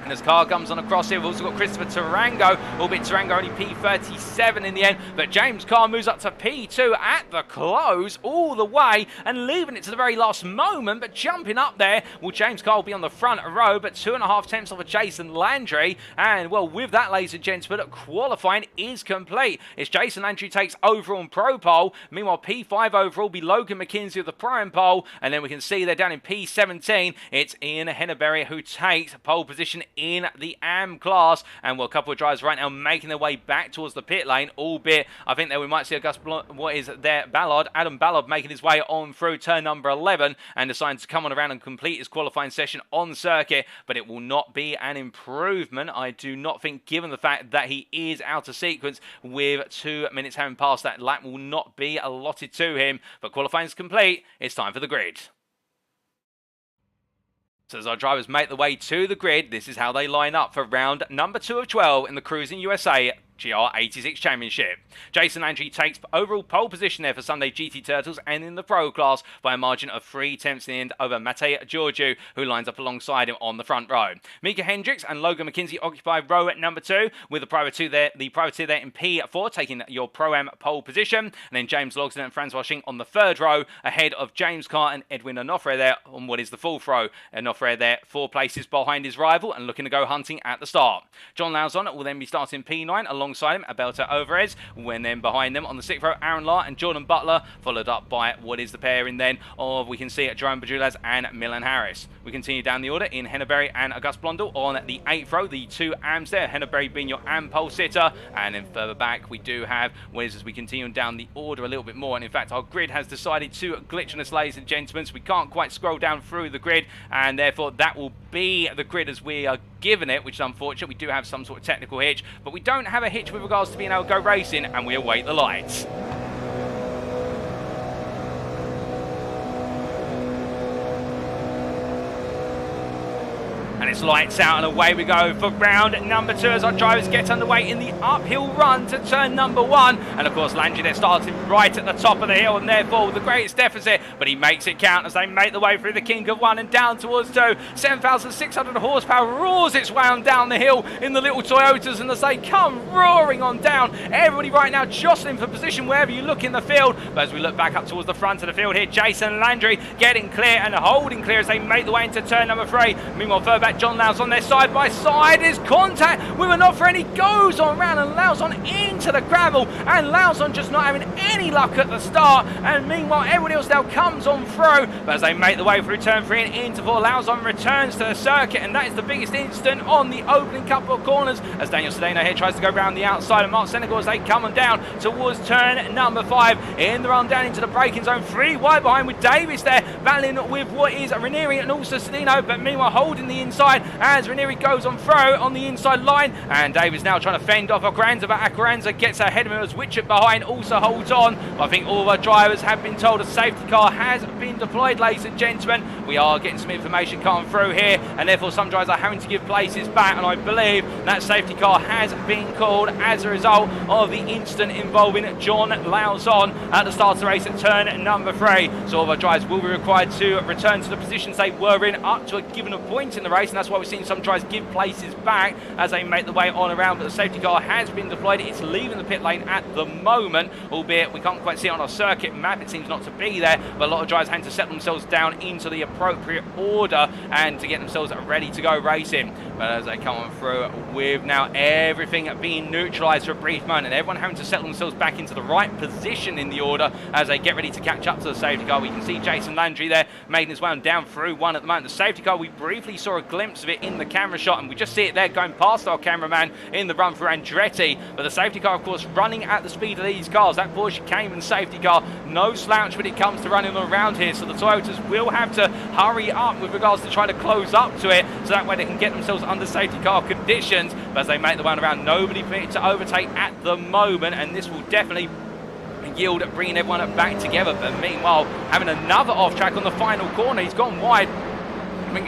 And as Carr comes on across here, we've also got Christopher Tarango, albeit Tarango only P37 in the end. But James Carr moves up to P2 at the close all the way and leaving it to the very last moment. But jumping up there, well, James Carr will be on the front row, but 2.5 tenths off of Jason Landry. And, well, with that, ladies and gentlemen, qualifying is complete. It's Jason Landry takes overall and pro pole. Meanwhile, P5 overall will be Logan McKenzie with the prime pole. And then we can see there down in P17, it's Ian Henneberry who takes pole position in the AM class. And well, a couple of drivers right now making their way back towards the pit lane, albeit I think that we might see Adam Ballard making his way on through turn number 11 and deciding to come on around and complete his qualifying session on circuit, but it will not be an improvement, I do not think, given the fact that he is out of sequence with 2 minutes having passed. That lap will not be allotted to him, but qualifying is complete. It's time for the grid. So as our drivers make the way to the grid, this is how they line up for round number 2 of 12 in the Cruising USA GR86 Championship. Jason Landry takes overall pole position there for Sunday GT Turtles and in the pro class by a margin of 3/10 in the end over Matej Georgiou, who lines up alongside him on the front row. Micah Hendricks and Logan McKenzie occupy row at number 2, with the private two there in P4 taking your Pro-Am pole position, and then James Logston and Francois Schink on the third row ahead of James Carr and Edwin Onofre there on what is the fourth row. Onofre there 4 places behind his rival and looking to go hunting at the start. John Lauzon will then be starting P9 alongside him, Abelta Overez, when then behind them on the 6th row, Aaron Lahr and Jordan Butler, followed up by what is the pairing then of, we can see, Jerome Bajulaz and Milan Harris. We continue down the order in Henneberry and Auguste Blondel on the 8th row, the 2 AMs there, Henneberry being your AM pole sitter, and then further back we do have, as we continue down the order a little bit more, and in fact our grid has decided to glitch on us, ladies and gentlemen, so we can't quite scroll down through the grid, and therefore that will be the grid as we are given it, which is unfortunate. We do have some sort of technical hitch, but we don't have a hitch with regards to being able to go racing, and we await the lights. And it's lights out and away we go for round number 2 as our drivers get underway in the uphill run to turn number 1. And of course Landry there starting right at the top of the hill and therefore the greatest deficit, but he makes it count as they make the way through the kink of 1 and down towards 2. 7,600 horsepower roars its way on down the hill in the little Toyotas, and as they come roaring on down, everybody right now jostling for position wherever you look in the field. But as we look back up towards the front of the field here, Jason Landry getting clear and holding clear as they make the way into turn number 3. Meanwhile further back, John Lauzon there side by side is contact with an offer, and he goes on round and Lauzon into the gravel, and Lauzon just not having any luck at the start, and meanwhile everybody else now comes on through. But as they make the way through turn 3 and into 4, Lauzon returns to the circuit, and that is the biggest incident on the opening couple of corners as Daniel Sedano here tries to go round the outside of Mark Senegal as they come on down towards turn number 5 in the run down into the braking zone. 3 wide behind with Davis there battling with what is Ranieri and also Sedino, but meanwhile holding the inside line as Ranieri goes on through on the inside line, and Davis now trying to fend off Acaranza, but Acaranza gets ahead of him as Witchett behind also holds on. But I think all of our drivers have been told a safety car has been deployed, ladies and gentlemen. We are getting some information coming through here, and therefore some drivers are having to give places back, and I believe that safety car has been called as a result of the incident involving John Lauzon at the start of the race at turn number 3. So all of our drivers will be required to return to the positions they were in up to a given point in the race, and that's why we're seeing some drivers give places back as they make the way on around. But the safety car has been deployed. It's leaving the pit lane at the moment, albeit we can't quite see it on our circuit map. It seems not to be there, but a lot of drivers having to set themselves down into the appropriate order and to get themselves ready to go racing. But as they come on through with now everything being neutralised for a brief moment and everyone having to settle themselves back into the right position in the order as they get ready to catch up to the safety car. We can see Jason Landry there making his way on down through one at the moment. The safety car, we briefly saw a glimpse of it in the camera shot, and we just see it there going past our cameraman in the run for Andretti. But the safety car, of course, running at the speed of these cars. That Porsche Cayman safety car, no slouch when it comes to running around here. So the Toyotas will have to hurry up with regards to trying to close up to it, so that way they can get themselves under safety car conditions. But as they make the way around, nobody permitted to overtake at the moment, and this will definitely yield at bringing everyone back together. But meanwhile, having another off track on the final corner, he's gone wide.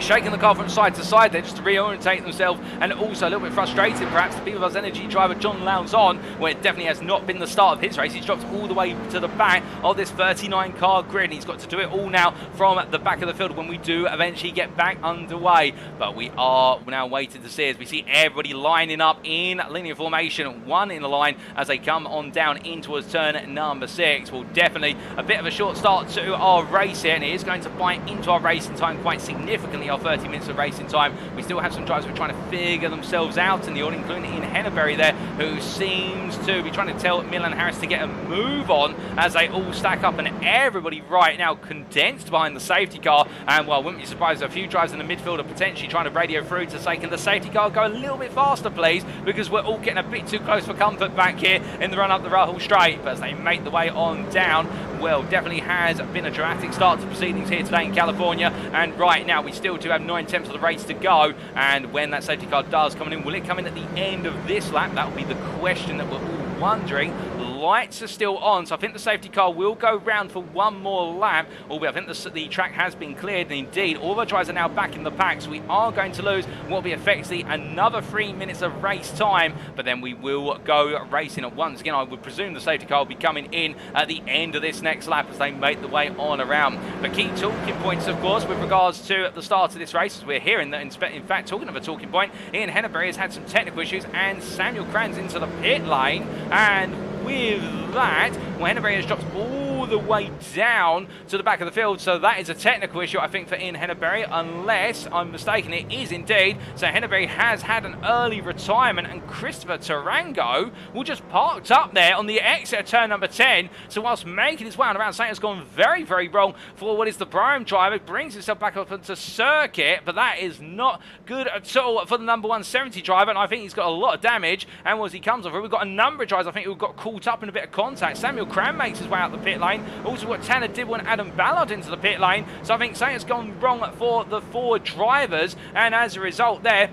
Shaking the car from side to side there just to reorientate themselves, and also a little bit frustrated perhaps the Beaver Buzz Energy driver John Lauzon, where it definitely has not been the start of his race. He's dropped all the way to the back of this 39 car grid, and he's got to do it all now from the back of the field when we do eventually get back underway. But we are now waiting to see as we see everybody lining up in linear formation, one in the line as they come on down in towards turn number 6. Well, definitely a bit of a short start to our race here, and it is going to bite into our racing time quite significantly. Our 30 minutes of racing time. We still have some drivers who are trying to figure themselves out in the order, including Ian Henneberry there, who seems to be trying to tell Milan Harris to get a move on as they all stack up, and everybody right now condensed behind the safety car. And well, wouldn't be surprised if a few drivers in the midfield are potentially trying to radio through to say, can the safety car go a little bit faster please, because we're all getting a bit too close for comfort back here in the run up the Rahul Straight. But as they make the way on down, well, definitely has been a dramatic start to proceedings here today in California, and right now we still do have 9/10 of the race to go. And when that safety car does come in, will it come in at the end of this lap? That will be the question that we're all wondering. Lights are still on, so I think the safety car will go round for one more lap, albeit I think the track has been cleared, and indeed all the drivers are now back in the pack, so we are going to lose what will be effectively another 3 minutes of race time, but then we will go racing at once again. I would presume the safety car will be coming in at the end of this next lap as they make the way on around. But key talking points, of course, with regards to the start of this race, as we're hearing that, in fact, talking of a talking point, Ian Henneberry has had some technical issues, and Samuel Kranz into the pit lane, and with that, well, Henneberry has dropped all the way down to the back of the field, so that is a technical issue, I think, for Ian Henneberry, unless I'm mistaken, it is indeed. So Henneberry has had an early retirement, and Christopher Tarango will just parked up there on the exit of turn number 10, so whilst making his way around, something has gone very, very wrong for what is the Brougham driver, brings himself back up onto circuit, but that is not good at all for the number 170 driver, and I think he's got a lot of damage, and as he comes over, we've got a number of drivers, I think, who got caught up in a bit of contact. Samuel Cram makes his way out the pit lane. Also got Tanner Dibble and Adam Ballard into the pit lane. So I think something's gone wrong for the 4 drivers, and as a result there,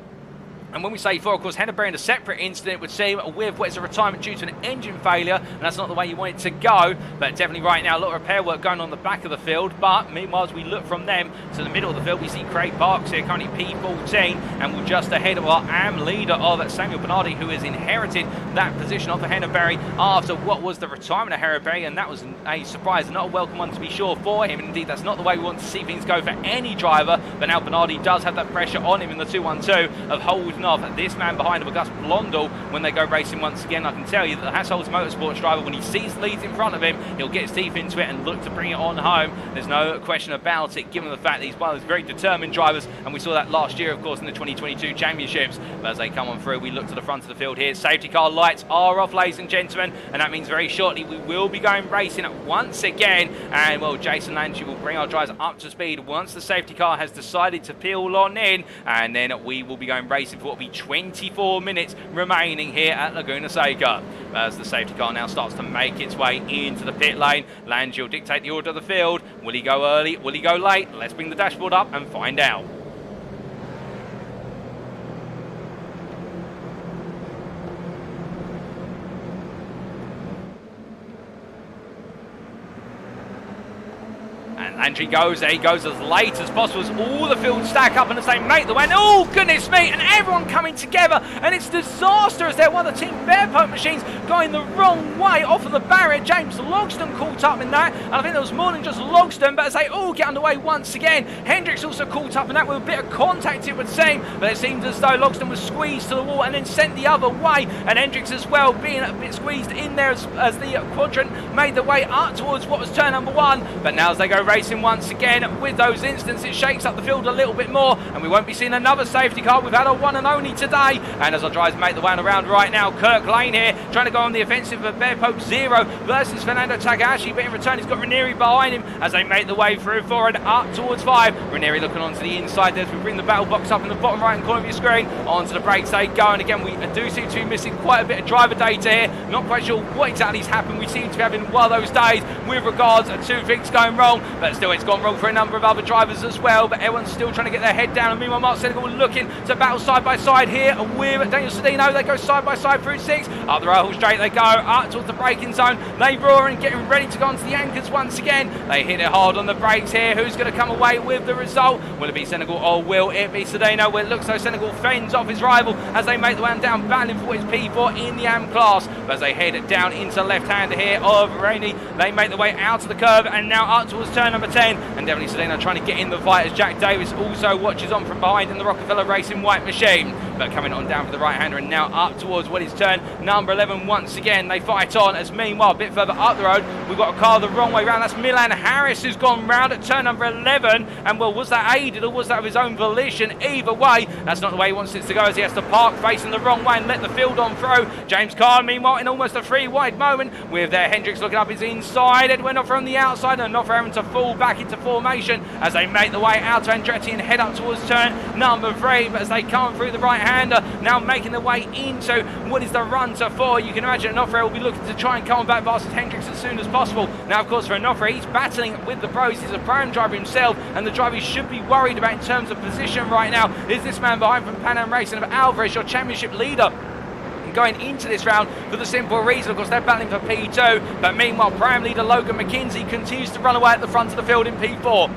and when we say 4, of course, Henneberry in a separate incident would seem with what is a retirement due to an engine failure, and that's not the way you want it to go. But definitely right now, a lot of repair work going on the back of the field. But meanwhile, as we look from them to the middle of the field, we see Craig Parks here, currently P14, and we're just ahead of our AM leader of Samuel Bernardi, who has inherited that position of Henneberry after what was the retirement of Henneberry, and that was a surprise, not a welcome one to be sure for him. And indeed, that's not the way we want to see things go for any driver. But now Bernardi does have that pressure on him in the 212 of holding off this man behind him, Auguste Blondel, when they go racing once again. I can tell you that the Hassel's Motorsports driver, when he sees the leads in front of him, he'll get his teeth into it and look to bring it on home. There's no question about it, given the fact that he's one of those very determined drivers, and we saw that last year, of course, in the 2022 championships. But as they come on through, we look to the front of the field here. Safety car lights are off, ladies and gentlemen, and that means very shortly we will be going racing once again. And well, Jason Landry will bring our drivers up to speed once the safety car has decided to peel on in, and then we will be going racing for what will be 24 minutes remaining here at Laguna Seca. As the safety car now starts to make its way into the pit lane, Landry will dictate the order of the field. Will he go early? Will he go late? Let's bring the dashboard up and find out. Landry goes there, he goes as late as possible as all the field stack up and as they make the way. Oh, goodness me, and everyone coming together, and it's disaster as they're one of the Team Bearpoke machines going the wrong way off of the barrier. James Logston caught up in that, and I think there was more than just Logston, but as they all get underway once again, Hendricks also caught up in that with a bit of contact, it would seem, but it seems as though Logston was squeezed to the wall and then sent the other way, and Hendricks as well being a bit squeezed in there as the quadrant made the way up towards what was turn number 1. But now as they go racing once again with those incidents, it shakes up the field a little bit more, and we won't be seeing another safety car. We've had a one and only today, and as our drivers make the way around right now, Kirk Lane here trying to go on the offensive of Bearpoke 0 versus Fernando Takahashi, but in return he's got Ranieri behind him as they make the way through 4 and up towards 5. Ranieri looking onto the inside there as we bring the battle box up in the bottom right hand corner of your screen. Onto the brakes they go, and again we do seem to be missing quite a bit of driver data here. Not quite sure what exactly has happened. We seem to be having one of those days with regards to things going wrong, but still it's gone wrong for a number of other drivers as well, but everyone's still trying to get their head down, and meanwhile Mark Senegal looking to battle side by side here with Daniel Sedino. They go side by side through 6, up the roll straight they go, up towards the braking zone, they roar and getting ready to go onto the anchors once again. They hit it hard on the brakes here. Who's going to come away with the result? Will it be Senegal or will it be Sedino? Well, it looks like Senegal fends off his rival as they make the way down, battling for his P4 in the AM class, but as they head down into left-hander here of Rainey, they make the way out of the curve and now up towards turn number 10, and definitely Sedino trying to get in the fight as Jack Davis also watches on from behind in the Rockefeller Racing white machine, but coming on down for the right-hander and now up towards what is turn number 11 once again. They fight on as meanwhile a bit further up the road we've got a car the wrong way round. That's Milan Harris who's gone round at turn number 11, and well, was that aided or was that of his own volition? Either way, that's not the way he wants it to go as he has to park facing the wrong way and let the field on through. James Carr meanwhile in almost a free wide moment with their Hendricks looking up his inside, Edwin Offer on the outside, and Offer having to fall back into formation as they make the way out to Andretti and head up towards turn number 3, but as they come through the right-hander now making their way into what is the run to 4, you can imagine Onofre will be looking to try and come back past Hendricks as soon as possible. Now of course for Onofre, he's battling with the pros, he's a Pro-Am driver himself, and the driver he should be worried about in terms of position right now is this man behind from Pan Am Racing of Alvarez, your championship leader, going into this round for the simple reason, of course, they're battling for P2, but meanwhile Pro-Am leader Logan McKinsey continues to run away at the front of the field in P4.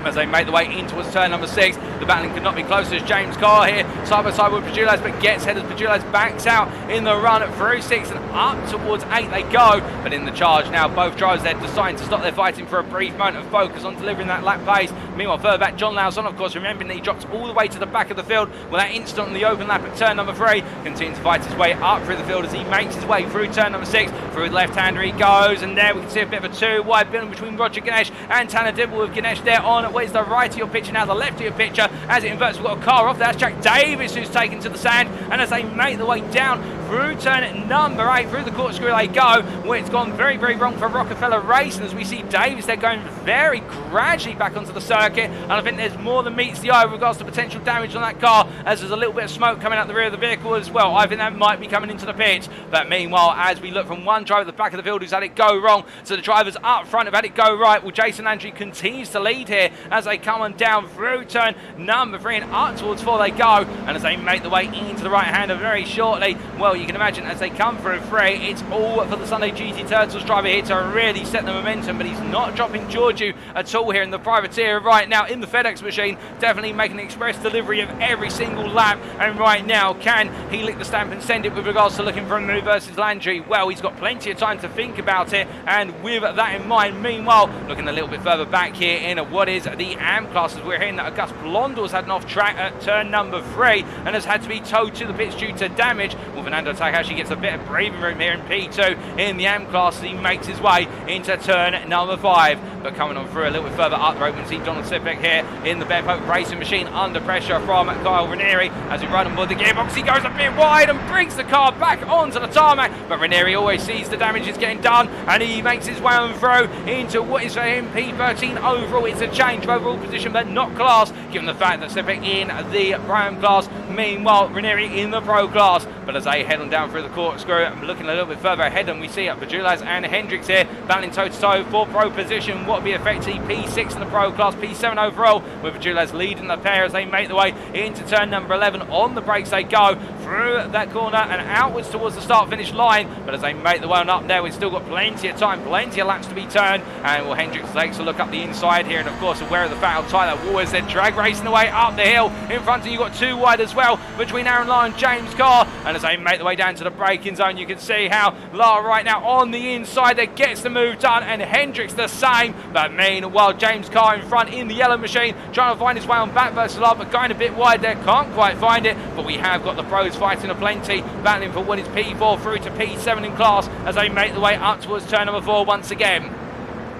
As they make the way in towards turn number 6, the battling could not be closer as James Carr here side by side with Pajulas, but gets head as Pajulas backs out in the run at through 6 and up towards 8 they go, but in the charge now both drivers there deciding to stop their fighting for a brief moment and focus on delivering that lap pace. Meanwhile further back John Lawson, of course, remembering that he drops all the way to the back of the field with that instant on the open lap at turn number 3, continues to fight his way up through the field as he makes his way through turn number 6, through the left-hander he goes, and there we can see a bit of a 2-wide building between Roger Ganesh and Tanner Dibble, with Ganesh there on where's the right of your picture, now the left of your picture as it inverts. We've got a car off there, that's Jack Davis who's taken to the sand, and as they make the way down through turn number 8, through the corkscrew they go, where it's gone very, very wrong for Rockefeller Racing as we see Davis there going very gradually back onto the circuit, and I think there's more than meets the eye with regards to potential damage on that car as there's a little bit of smoke coming out the rear of the vehicle as well. I think that might be coming into the pits, but meanwhile as we look from one driver at the back of the field who's had it go wrong to the drivers up front have had it go right, well Jason Landry continues to lead here as they come on down through turn number 3 and up towards 4 they go, and as they make the way into the right-hander very shortly, well you can imagine as they come through 3, it's all for the Sunday GT Turtles driver here to really set the momentum, but he's not dropping Georgiou at all here in the privateer right now in the FedEx machine, definitely making an express delivery of every single lap, and right now can he lick the stamp and send it with regards to looking for a move versus Landry? Well, he's got plenty of time to think about it, and with that in mind, meanwhile looking a little bit further back here in what is the AM class, as we're hearing that Auguste Blondell's had an off track at turn number 3 and has had to be towed to the pits due to damage. Well, Fernando Takahashi gets a bit of breathing room here in P2 in the AM class as he makes his way into turn number 5, but coming on through a little bit further up the road, we can see Donald Sipek here in the Bearpoke Racing machine under pressure from Kyle Ranieri as we run on board the gearbox. He goes a bit wide and brings the car back onto the tarmac, but Ranieri always sees the damage is getting done and he makes his way on through into what is for him P13 overall. It's a change of overall position but not class, given the fact that Sipek in the Pro-Am class, meanwhile Ranieri in the Pro class. But as they head on down through the corkscrew, I'm looking a little bit further ahead, and we see Pajulas and Hendricks here battling toe-to-toe for Pro position. What will be effectively P6 in the Pro class, P7 overall, with Pajulas leading the pair as they make the way into turn number 11. On the brakes they go through that corner and outwards towards the start-finish line. But as they make the way on up there, we've still got plenty of time, plenty of laps to be turned. And well, Hendricks takes a look up the inside here, and of course aware of the foul Tyler Waters then drag racing away up the hill. In front of you, you've got two wide as well between Aaron Lahr and James Carr. And as they make the way down to the braking zone, you can see how Lahr right now on the inside there gets the move done, and Hendricks the same. But meanwhile, James Carr in front in the yellow machine, trying to find his way on back versus Lahr, but going a bit wide there, can't quite find it. But we have got the pros fighting a plenty, battling for what is P4 through to P7 in class as they make the way up towards turn number 4 once again.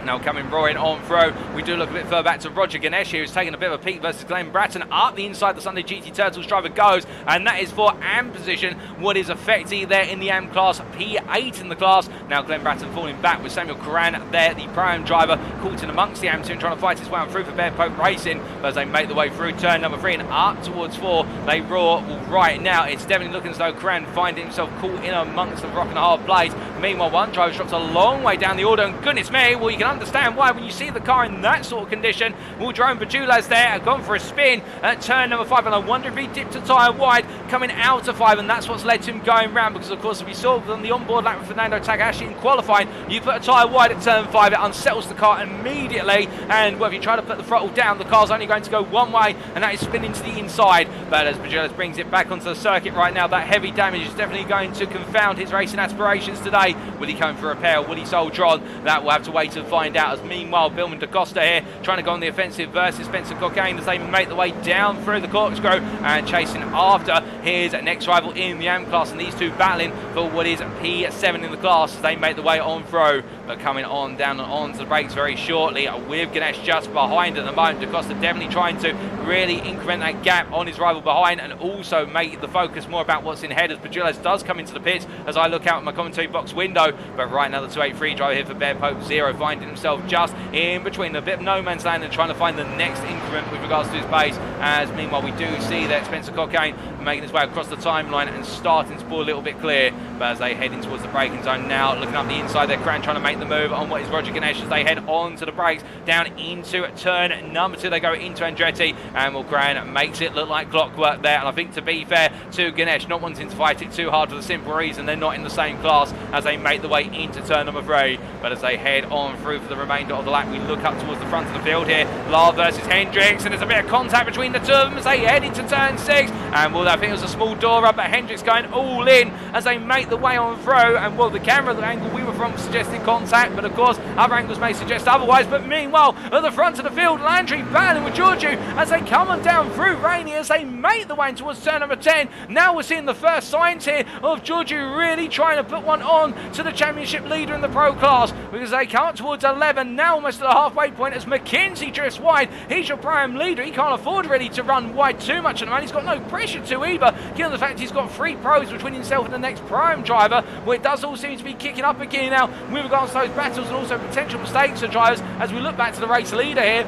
Now coming roaring on through, we do look a bit further back to Roger Ganesh here, who's taking a bit of a peek versus Glenn Bratton. Up the inside, the Sunday GT Turtles driver goes, and that is for AM position, what is effectively there in the AM class, P8 in the class. Now Glenn Bratton falling back with Samuel Coran there, the Pro-Am driver, caught in amongst the AM team, trying to fight his way on through for Bear Pope Racing. But as they make the way through turn number 3 and up towards 4, they roar. Well, right now, it's definitely looking as though Coran finding himself caught in amongst the rock and a hard place. Meanwhile, one driver drops a long way down the order, and goodness me, well, you can understand why when you see the car in that sort of condition. Well, Jerome Bajulas there have gone for a spin at turn number 5, and I wonder if he dipped a tyre wide coming out of 5, and that's what's led to him going round, because of course if you saw on the onboard lap with Fernando Takahashi in qualifying, you put a tyre wide at turn 5, it unsettles the car immediately, and well, if you try to put the throttle down, the car's only going to go one way, and that is spinning to the inside. But as Bajulas brings it back onto the circuit right now, that heavy damage is definitely going to confound his racing aspirations today. Will he come for a repair, or will he soldier on? That we'll have to wait and find out, as meanwhile Billman DaCosta here trying to go on the offensive versus Spencer Cockayne as they make the way down through the corkscrew and chasing after his next rival in the AM class, and these two battling for what is P7 in the class as they make the way on through. But coming on down and onto the brakes very shortly with Ganesh just behind at the moment. DaCosta definitely trying to really increment that gap on his rival behind and also make the focus more about what's in head as Bajulas does come into the pits as I look out my commentary box window. But right now the 283 driver here for Bear Pope Zero finding himself just in between a bit of no man's land and trying to find the next increment with regards to his pace, as meanwhile we do see that Spencer Cockayne making his way across the timeline and starting to pull a little bit clear. But as they head in towards the braking zone now, looking up the inside there, Cran trying to make the move on what is Roger Ganesh as they head on to the brakes down into turn number 2. They go into Andretti, and well, Cran makes it look like clockwork there. And I think, to be fair to Ganesh, not wanting to fight it too hard for the simple reason they're not in the same class, as they make the way into turn number 3. But as they head on through for the remainder of the lap, we look up towards the front of the field here. Lahr versus Hendricks, and there's a bit of contact between the two of them as they head into turn 6. And well, I think it was a small door up, but Hendricks going all in as they make the way on through. And well, the camera angle we were from suggested contact, but of course other angles may suggest otherwise. But meanwhile, at the front of the field, Landry battling with Giorgio as they come on down through Rainey as they make the way towards turn number 10. Now we're seeing the first signs here of Giorgio really trying to put one on to the championship leader in the pro class, because they come up towards 11, now almost at the halfway point as McKenzie drifts wide. He's your Pro-Am leader, he can't afford really to run wide too much at the moment. He's got no pressure to either, given the fact he's got 3 pros between himself and the next Pro-Am driver, where it does all seem to be kicking up again now with regards to those battles and also potential mistakes for drivers as we look back to the race leader here.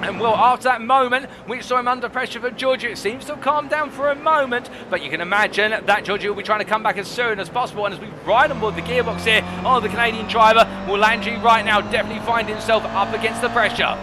And well, after that moment, which saw him under pressure for Giorgio, it seems to have calmed down for a moment, but you can imagine that Giorgio will be trying to come back as soon as possible. And as we ride on board the gearbox here of the Canadian driver, well, Landry right now definitely find himself up against the pressure.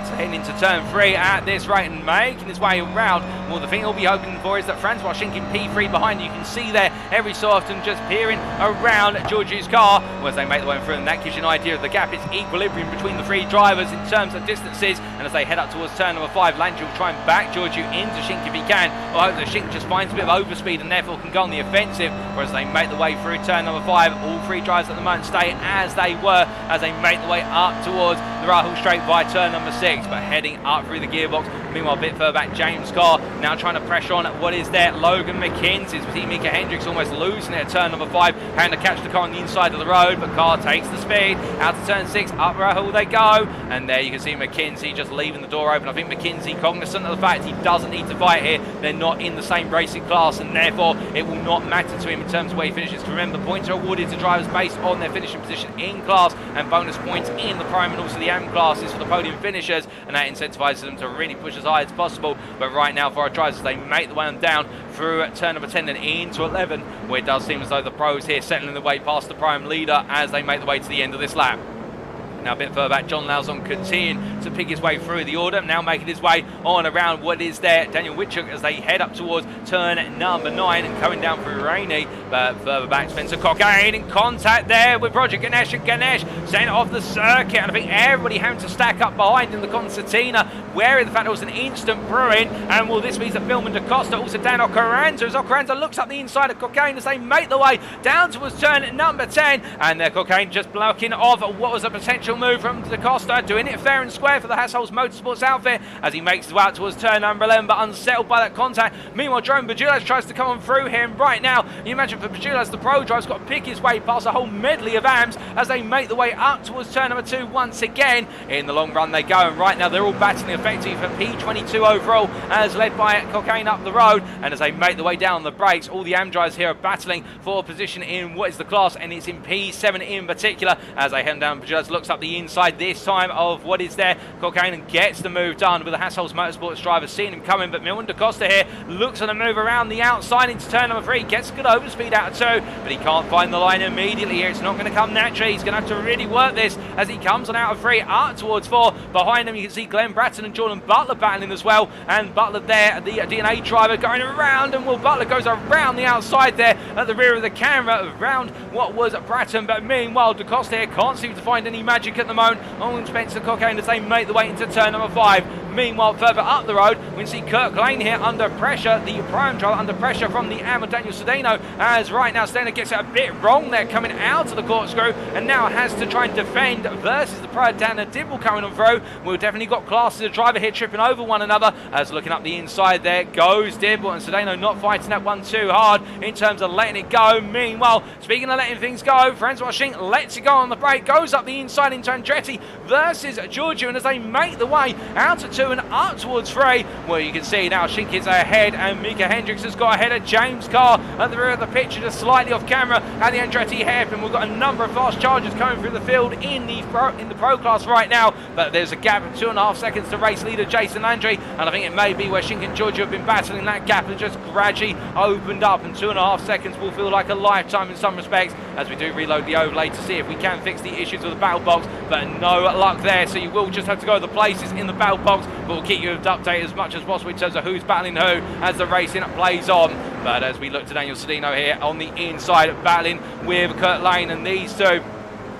So heading into turn 3 at this rate and making his way around. Well, the thing he'll be hoping for is that Francois Schinkin P3 behind. You can see there every so often just peering around Giorgio's car as they make the way through, and that gives you an idea of the gap. It's equilibrium between the 3 drivers in terms of distances. And as they head up towards turn number 5, Landry will try and back Giorgio into Schinkin if he can. I hope that Schinkin just finds a bit of overspeed and therefore can go on the offensive. Whereas they make the way through turn number 5, all 3 drivers at the moment stay as they were as they make the way up towards the Rahul Straight via turn number 6. But heading up through the gearbox, meanwhile a bit further back, James Carr now trying to pressure on what is there, Logan McKenzie's with Micah Hendricks almost losing it at turn number 5, having to catch the car on the inside of the road, but Carr takes the speed out to turn 6, up Rahul they go, and there you can see McKenzie just leaving the door open. I think McKenzie, cognizant of the fact he doesn't need to fight here, they're not in the same racing class, and therefore it will not matter to him in terms of where he finishes. Remember, points are awarded to drivers based on their finishing position in class, and bonus points in the prime and also the AM classes for the podium finishers, and that incentivizes them to really push as high as possible. But right now for our drivers, they make the way on down through turn number 10 and into 11, where it does seem as though the pros here settling the way past the prime leader as they make the way to the end of this lap. Now a bit further back, John Lauzon continuing to pick his way through the order, now making his way on around what is there Daniel Witchuk as they head up towards turn number 9 and coming down through Rainey, but further back Spencer Cockane in contact there with Roger Ganesh, and Ganesh sent off the circuit, and I think everybody having to stack up behind in the concertina, wary of the fact there was an instant brewing. And will this be the Philman da Costa, also Dan Ocaranza, as Ocaranza looks up the inside of Cockane as they make the way down towards turn number 10, and their Cockane just blocking off what was a potential move from da Costa, doing it fair and square for the Hassholz Motorsports outfit as he makes his way out towards turn number 11, but unsettled by that contact. Meanwhile, Jerome Bajulas tries to come on through here, and right now, you imagine for Bajulas, the pro driver's got to pick his way past a whole medley of AMs as they make the way up towards turn number 2 once again. In the long run they go, and right now they're all battling effectively for P22 overall, as led by Cockane up the road, and as they make the way down the brakes, all the AM drivers here are battling for position in what is the class, and it's in P7 in particular, as they head down. Bajulas looks up the inside this time of what is there Cockane and gets the move done with the Hassholz Motorsports driver seeing him coming, but Milton da Costa here looks at a move around the outside into turn number 3, gets good overspeed out of 2, but he can't find the line immediately here. It's not going to come naturally. He's going to have to really work this as he comes on out of 3 up towards 4. Behind him you can see Glenn Bratton and Jordan Butler battling as well, and Butler there, the DNA driver, going around, and Will Butler goes around the outside there at the rear of the camera around what was Bratton, but meanwhile da Costa here can't seem to find any magic at the moment on Spencer Cockane as they make the way into turn number 5. Meanwhile, further up the road, we can see Kirk Lane here under pressure, the prime driver under pressure from the AM of Daniel Cedeno, as right now Cedeno gets it a bit wrong there coming out of the corkscrew, and now has to try and defend versus the pro Dana Dibble coming on through. We've definitely got classes of driver here tripping over one another, as looking up the inside there goes Dibble, and Cedeno not fighting that one too hard in terms of letting it go. Meanwhile, speaking of letting things go, Francois Schink lets it go on the brake, goes up the inside into Andretti versus Giorgio, and as they make the way out of 2 and up towards 3, well, you can see now Schink is ahead, and Micah Hendricks has got ahead of James Carr at the rear of the picture, just slightly off camera at the Andretti hairpin. We've got a number of fast chargers coming through the field in the pro class right now, but there's a gap of 2.5 seconds to race leader Jason Landry, and I think it may be where Schink and Giorgio have been battling. That gap has just gradually opened up, and 2.5 seconds will feel like a lifetime in some respects as we do reload the overlay to see if we can fix the issues with the battle box, but no luck there, so you will just have to go to the places in the battle box, but we'll keep you updated as much as possible in terms of who's battling who as the racing plays on. But as we look to Daniel Cedeno here on the inside, battling with Kurt Lane, and these two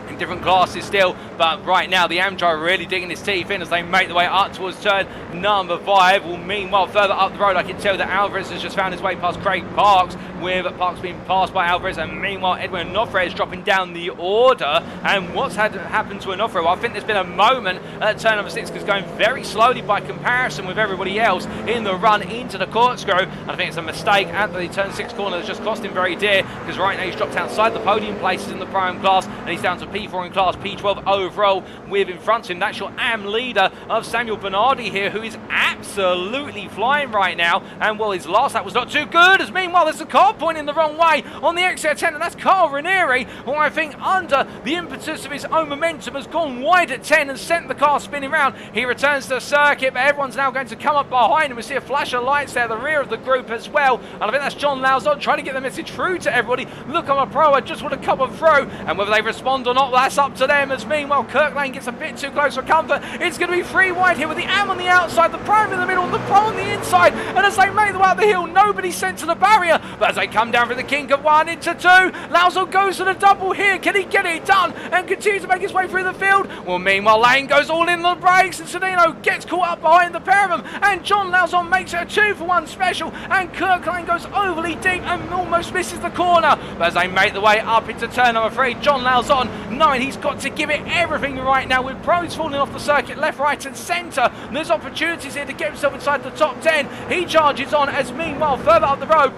in different classes still, but right now the AM driver really digging his teeth in as they make the way up towards turn number 5. Well, meanwhile, further up the road, I can tell that Alvarez has just found his way past Craig Parks, with Parks being passed by Alvarez, and meanwhile Edwin Onofre is dropping down the order. And what's happened to Onofre? Well, I think there's been a moment at turn number 6, because going very slowly by comparison with everybody else in the run into the corkscrew, and I think it's a mistake at the turn 6 corner that's just cost him very dear, because right now he's dropped outside the podium places in the prime class, and he's down to P4 in class, P12 overall, with in front of him that's your AM leader of Samuel Bernardi here, who is absolutely flying right now. And well, his last lap was not too good, as meanwhile there's a car pointing the wrong way on the exit 10, and that's Carl Ranieri, who I think under the impetus of his own momentum has gone wide at 10 and sent the car spinning round. He returns to the circuit, but everyone's now going to come up behind him. We see a flash of lights there at the rear of the group as well, and I think that's John Lauzon trying to get the message through to everybody. Look, I'm a pro, I just want to come through, and whether they respond or not, that's up to them. As meanwhile Kirk Lane gets a bit too close for comfort. It's going to be 3 wide here with the AM on the outside, the prime in the middle, and the pro on the inside, and as they make the way up the hill, nobody's sent to the barrier, but as they come down for the kink of 1 into 2, Lauzon goes to the double here. Can he get it done and continue to make his way through the field? Well, meanwhile Lane goes all in the brakes, and Cedeno gets caught up behind the pair of them, and John Lauzon makes it a 2-for-1 special, and Kirk Lane goes overly deep and almost misses the corner. But as they make the way up into turn number 3, John Lauzon, knowing he's got to give it everything right now, with pros falling off the circuit left, right and centre, there's opportunities here to get himself inside the top 10. He charges on, as meanwhile further up the road,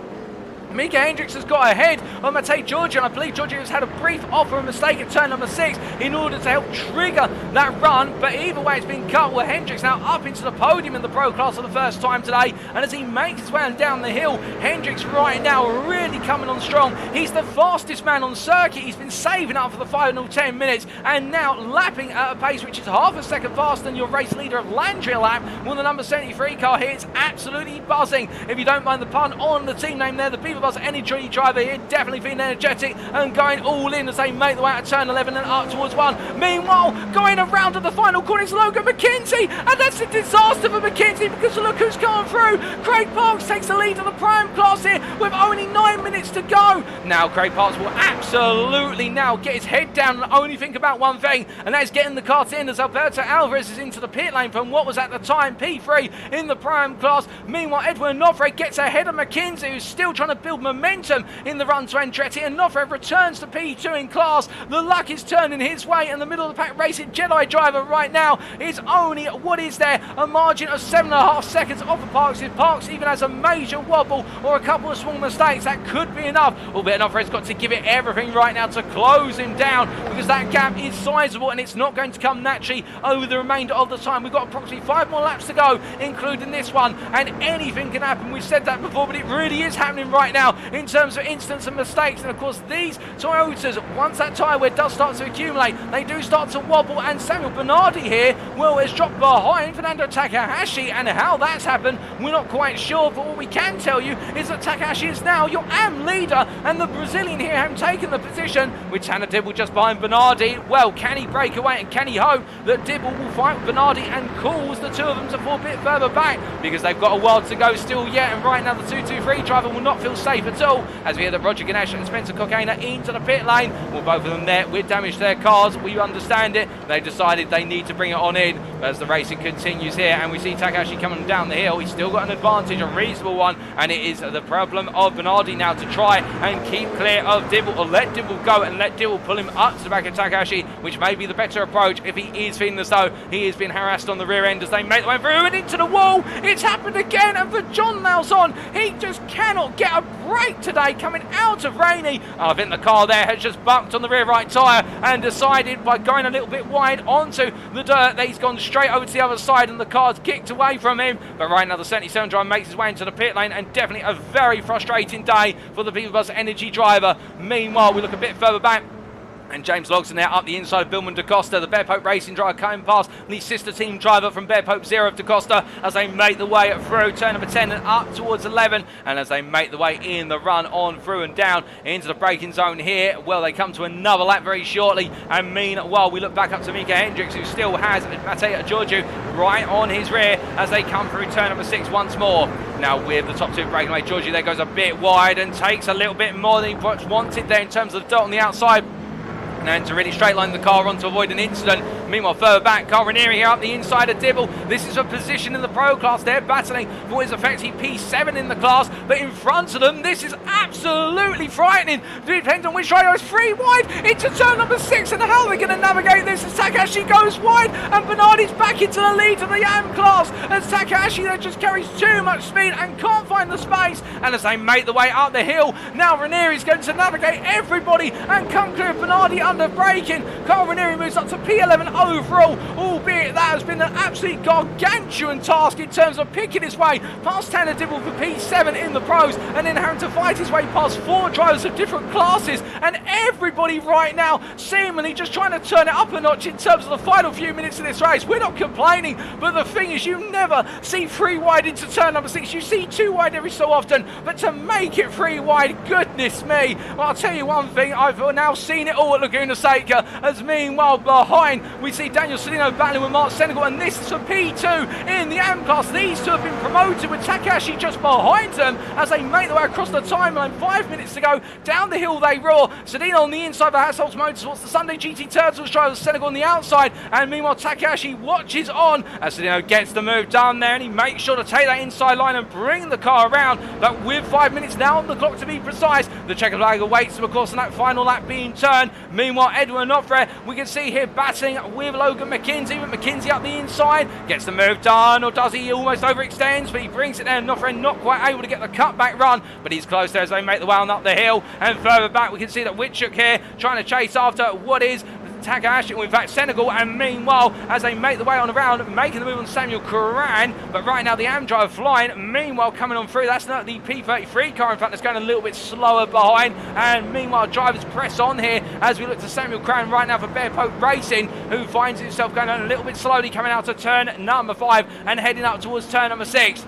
Micah Hendricks has got ahead of Matej Georgiou, and I believe Georgiou has had a brief offer of mistake at turn number 6 in order to help trigger that run, but either way it's been cut, with Hendricks now up into the podium in the pro class for the first time today, and as he makes his way down the hill, Hendricks right now really coming on strong. He's the fastest man on circuit. He's been saving up for the final 10 minutes, and now lapping at a pace which is half a second faster than your race leader of Landry lap. Well, the number 73 car here is absolutely buzzing, if you don't mind the pun on the team name there, the Beaver Peterbilt's energy driver here, definitely feeling energetic and going all in as they make the way out of turn 11 and up towards 1. Meanwhile, going around to the final corner is Logan McKenzie, and that's a disaster for McKenzie because look who's coming through. Craig Parks takes the lead of the prime class here with only 9 minutes to go. Now Craig Parks will absolutely now get his head down and only think about one thing, and that is getting the car to end as Alberto Alvarez is into the pit lane from what was at the time P3 in the prime class. Meanwhile, Edwin Nofre gets ahead of McKenzie, who's still trying to build momentum in the run to Andretti, and Nofre returns to P2 in class. The luck is turning his way, and the middle of the pack racing Jedi driver right now is only, what is there, a margin of 7.5 seconds off of Parks. If Parks even has a major wobble or a couple of small mistakes, that could be enough. Albeit Nofre's got to give it everything right now to close him down, because that gap is sizable and it's not going to come naturally over the remainder of the time. We've got approximately 5 more laps to go, including this one, and anything can happen. We've said that before, but it really is happening right now in terms of incidents and mistakes. And of course, these Toyotas, once that tyre wear does start to accumulate, they do start to wobble, and Samuel Bernardi here, well, has dropped behind Fernando Takahashi, and how that's happened, we're not quite sure, but what we can tell you is that Takahashi is now your AM leader, and the Brazilian here having taken the position with Tanner Dibble just behind Bernardi. Well, can he break away, and can he hope that Dibble will fight with Bernardi and cause the two of them to fall a bit further back, because they've got a while to go still yet, and right now the 223 driver will not feel safe at all as we hear that Roger Ganesh and Spencer Cocaina into the pit lane. Well, both of them there with damage to their cars, we understand it. They decided they need to bring it on in as the racing continues here, and we see Takahashi coming down the hill. He's still got an advantage, a reasonable one, and it is the problem of Bernardi now to try and keep clear of Dibble, or let Dibble go and let Dibble pull him up to the back of Takahashi, which may be the better approach if he is feeling as though he has been harassed on the rear end as they make the way through and into the wall. It's happened again, and for John Lauzon, he just cannot get a break today coming out of Rainey. I think the car there has just bucked on the rear right tyre and decided by going a little bit wide onto the dirt that he's gone straight over to the other side, and the car's kicked away from him. But right now the 77 driver makes his way into the pit lane, and definitely a very frustrating day for the Peterbilt's energy driver. Meanwhile, we look a bit further back, and James Logson there up the inside of Billman DaCosta, the Bear Pope Racing driver coming past the sister team driver from Bear Pope Zero of DaCosta as they make the way through turn number 10 and up towards 11, and as they make the way in the run on through and down into the braking zone here, well, they come to another lap very shortly, and meanwhile we look back up to Micah Hendricks, who still has Mateo Giorgio right on his rear as they come through turn number 6 once more. Now with the top two breaking away, Giorgio there goes a bit wide and takes a little bit more than he wanted there in terms of the dirt on the outside, and to really straight line the car on to avoid an incident. Meanwhile, further back, Carr here up the inside of Dibble. This is a position in the pro class. They're battling for what is effectively P7 in the class, but in front of them, this is absolutely frightening. It depends on which driver is free wide into turn number 6, and how they're going to navigate this as Takahashi goes wide, and Bernardi's back into the lead of the AM class as Takahashi there just carries too much speed and can't find the space. And as they make the way up the hill, now Ranieri's going to navigate everybody and come clear of Bernardi under braking. Carl Ranieri moves up to P11 overall, albeit that has been an absolutely gargantuan task in terms of picking his way past Tanner Dibble for P7 in the pros, and then having to fight his way past 4 drivers of different classes, and everybody right now seemingly just trying to turn it up a notch in terms of the final few minutes of this race. We're not complaining, but the thing is, you never see 3 wide into turn number 6. You see 2 wide every so often, but to make it 3 wide, goodness me. Well, I'll tell you one thing, I've now seen it all at Laguna Seca, as meanwhile behind we see Daniel Cellino battling with Mark Senegal, and this is for P2 in the AM class. These two have been promoted with Takahashi just behind them as they make their way across the timeline. 5 minutes to go, down the hill they roar. Cellino on the inside for Hasselhoff Motorsports, the Sunday GT Turtles driver Senegal on the outside, and meanwhile Takahashi watches on as Cellino gets the move done there, and he makes sure to take that inside line and bring the car around. But with 5 minutes now on the clock to be precise, the checkered flag awaits them, of course, on that final lap being turned. Meanwhile, Edwin Nofre, we can see here battling with Logan McKenzie, with McKenzie up the inside, gets the move done, or does he? He almost overextends, but he brings it down. Nofre not quite able to get the cutback run, but he's close there as they make the way on up the hill. And further back we can see that Witchuk here trying to chase after what is Takahashi, in fact Senegal, and meanwhile as they make the way on around, making the move on Samuel Curran, but right now the AM driver flying, meanwhile coming on through, that's not the P33 car, in fact that's going a little bit slower behind, and meanwhile drivers press on here as we look to Samuel Curran right now for Bear Pope Racing, who finds himself going a little bit slowly coming out of turn number 5 and heading up towards turn number 6.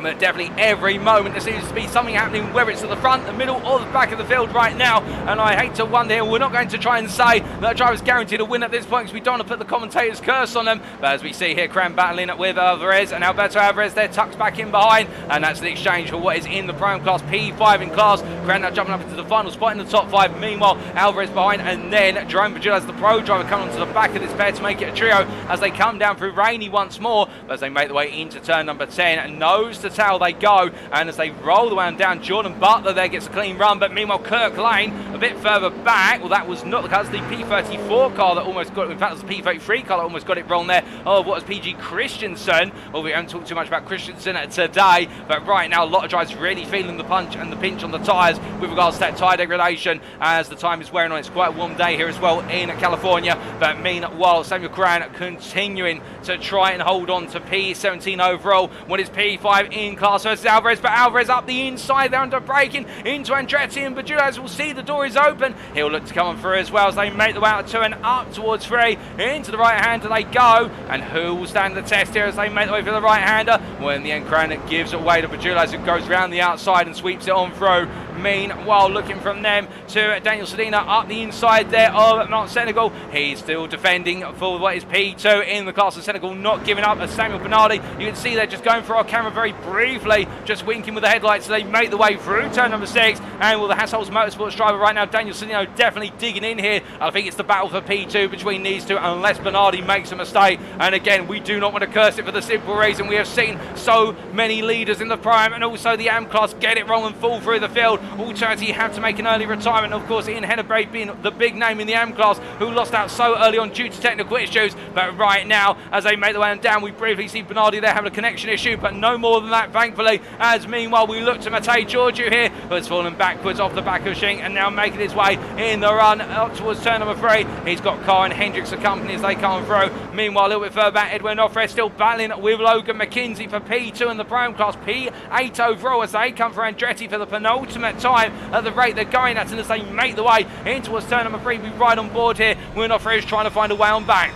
But definitely every moment there seems to be something happening, whether it's at the front, the middle or the back of the field right now. And I hate to wonder here, we're not going to try and say that a driver's guaranteed a win at this point because we don't want to put the commentator's curse on them. But as we see here, Cran battling with Alvarez, and Alberto Alvarez there tucks back in behind, and that's the exchange for what is in the prime class, P5 in class. Cran now jumping up into the final spot in the top 5. Meanwhile, Alvarez behind, and then Jerome Virgil, the pro driver, coming onto the back of this pair to make it a trio as they come down through Rainey once more. But as they make their way into turn number 10, nose to tail they go. And as they roll the way down, Jordan Butler there gets a clean run, but meanwhile Kirk Lane a bit further back. Well, that was not the case. The P34 car that almost got it. In fact, it was the P33 car that almost got it wrong there. Oh, what was PG Christensen? Well, we haven't talked too much about Christensen today, but right now a lot of drivers really feeling the punch and the pinch on the tyres with regards to that tyre degradation as the time is wearing on. It's quite a warm day here as well in California, but meanwhile Samuel Cran continuing to try and hold on to P17 overall when it's P5 in class versus Alvarez, but Alvarez up the inside there under braking into Andretti, and Bajulas will see the door is open. He'll look to come on through as well as they make the way out of 2 and up towards 3. Into the right hander they go, and who will stand the test here as they make the way for the right hander? Well, in the end, Cran gives away to Bajulas, who goes round the outside and sweeps it on through. Meanwhile, looking from them to Daniel Sedina up the inside there of Mount Senegal. He's still defending for what is P2 in the class of Senegal, not giving up as Samuel Bernardi. You can see they're just going for our camera very briefly, just winking with the headlights. So they make the way through turn number 6, and will the Hassels Motorsports driver right now, Daniel Sedino, definitely digging in here. I think it's the battle for P2 between these two, unless Bernardi makes a mistake. And again, we do not want to curse it for the simple reason we have seen so many leaders in the prime and also the AM class get it wrong and fall through the field. Alternatively, have to make an early retirement. Of course, Ian Hennebrave being the big name in the AM class, who lost out so early on due to technical issues. But right now, as they make the way down, we briefly see Bernardi there having a connection issue, but no more than that, thankfully. As meanwhile, we look to Matej Georgiou here, who has fallen backwards off the back of Shing and now making his way in the run up towards turn number 3. He's got Carr and Hendricks accompanying as they come through. Meanwhile, a little bit further back, Edwin Offred still battling with Logan McKenzie for P2 in the prime class, P8 overall as they come for Andretti for the penultimate time at the rate they're going at, and as they make the way in towards turn number 3, we ride on board here. Offred is trying to find a way on back.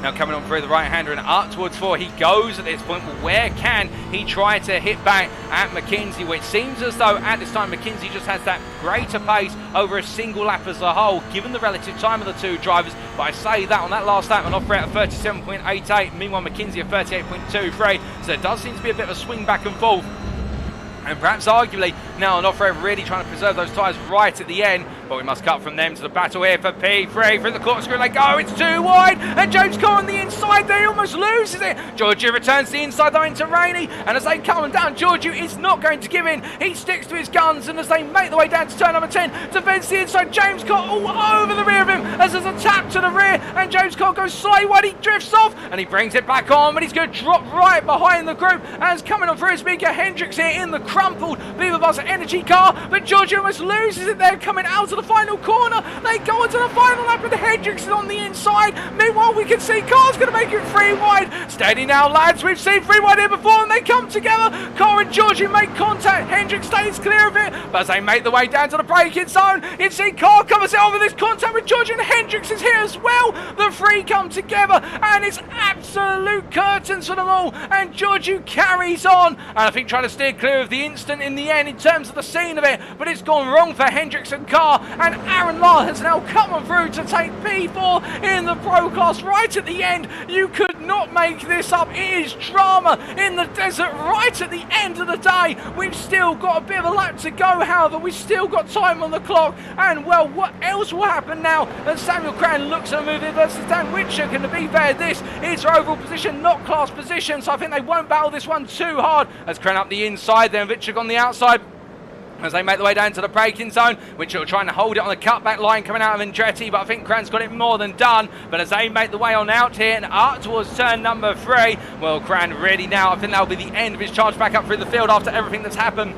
Now coming on through the right-hander and up towards 4 he goes at this point. Well, where can he try to hit back at McKenzie? Well, it seems as though at this time McKenzie just has that greater pace over a single lap as a whole, given the relative time of the two drivers. But I say that on that last lap, Offred at 37.88, meanwhile McKenzie at 38.23. So it does seem to be a bit of a swing back and forth. And perhaps arguably now Offred really trying to preserve those tyres right at the end. But we must cut from them to the battle here for P3. Through the corkscrew they go, it's too wide. And James Carr on the inside there, he almost loses it. Georgiou returns to the inside though into Rainey. And as they come down, Georgiou is not going to give in. He sticks to his guns. And as they make the way down to turn number 10, defends the inside. James Carr all over the rear of him as there's a tap to the rear. And James Carr goes slightly wide, he drifts off. And he brings it back on, but he's going to drop right behind the group. As coming on through his Micah Hendricks here in the crumpled Beaver Bus Energy car. But Georgiou almost loses it there coming out of the final corner. They go into the final lap with Hendricks on the inside. Meanwhile, we can see Carr's going to make it 3 wide. Steady now, lads. We've seen 3 wide here before, and they come together. Carr and Georgiou make contact. Hendricks stays clear of it, but as they make the way down to the braking zone, you see Carr covers it over this contact with Georgiou, and Hendricks is here as well. The 3 come together, and it's absolute curtains for them all. And Georgiou carries on, and I think trying to steer clear of the instant in the end in terms of the scene of it, but it's gone wrong for Hendricks and Carr, and Aaron Lahr has now come on through to take P4 in the pro class right at the end. You could not make this up. It is drama in the desert right at the end of the day. We've still got a bit of a lap to go, however, we've still got time on the clock, and well, what else will happen now as Samuel Cran looks at a move in versus Dan Witcher? Can to be fair, this is their overall position, not class position, so I think they won't battle this one too hard. As Cran up the inside, then Witcher on the outside. As they make their way down to the braking zone, which are trying to hold it on the cutback line coming out of Andretti, but I think Cran's got it more than done. But as they make the way on out here and up towards turn number 3, well, Cran really now, I think that'll be the end of his charge back up through the field after everything that's happened.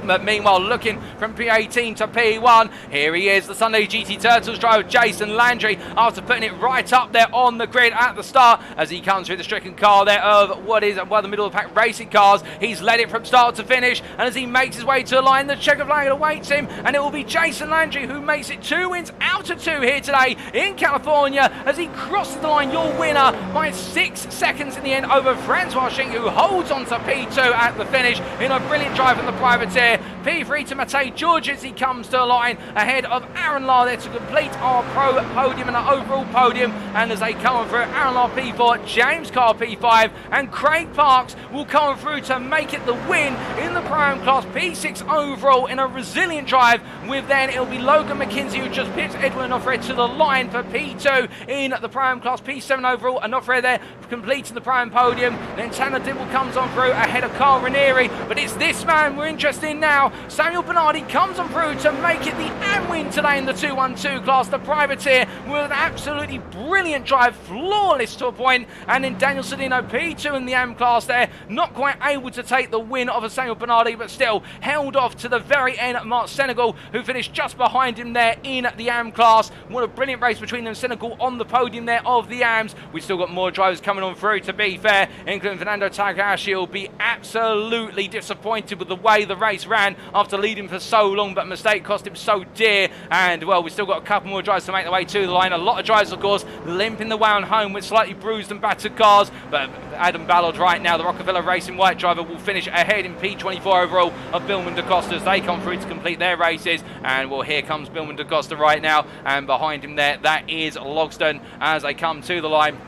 But meanwhile, looking from P18 to P1, here he is, the Sunday GT Turtles driver, Jason Landry, after putting it right up there on the grid at the start, as he comes through the stricken car there of what is one of the middle of the pack racing cars. He's led it from start to finish, and as he makes his way to the line, the checker flag awaits him, and it will be Jason Landry who makes it 2 wins out of 2 here today in California, as he crosses the line, your winner, by 6 seconds in the end over Francois Schink, who holds on to P2 at the finish in a brilliant drive from the privateer. P3 to Matej George as he comes to the line ahead of Aaron Lahr there to complete our pro podium and our overall podium. And as they come through, Aaron Lahr P4, James Carr P5, and Craig Parks will come through to make it the win in the Pro-Am class, P6 overall in a resilient drive. With then it'll be Logan McKenzie who just picks Edwin Onofre to the line for P2 in the Pro-Am class, P7 overall. Onofre there completing the Pro-Am podium. Then Tanner Dibble comes on through ahead of Carl Ranieri, but it's this man we're interested in now. Samuel Bernardi comes on through to make it the AM win today in the 212 class. The privateer with an absolutely brilliant drive, flawless to a point. And then Daniel Sedino P2 in the AM class there, not quite able to take the win of a Samuel Bernardi, but still held off to the very end. Mark Senegal, who finished just behind him there in the AM class. What a brilliant race between them. Senegal on the podium there of the AMs. We've still got more drivers coming on through, to be fair, including Fernando Takahashi. Will be absolutely disappointed with the way the race ran after leading for so long, but a mistake cost him so dear. And well, we've still got a couple more drivers to make their way to the line. A lot of drivers, of course, limping the way on home with slightly bruised and battered cars. But Adam Ballard right now, the Rockefeller Racing white driver, will finish ahead in P24 overall of Billman DaCosta as they come through to complete their races. And well, here comes Billman DaCosta right now, and behind him there, that is Logston as they come to the line,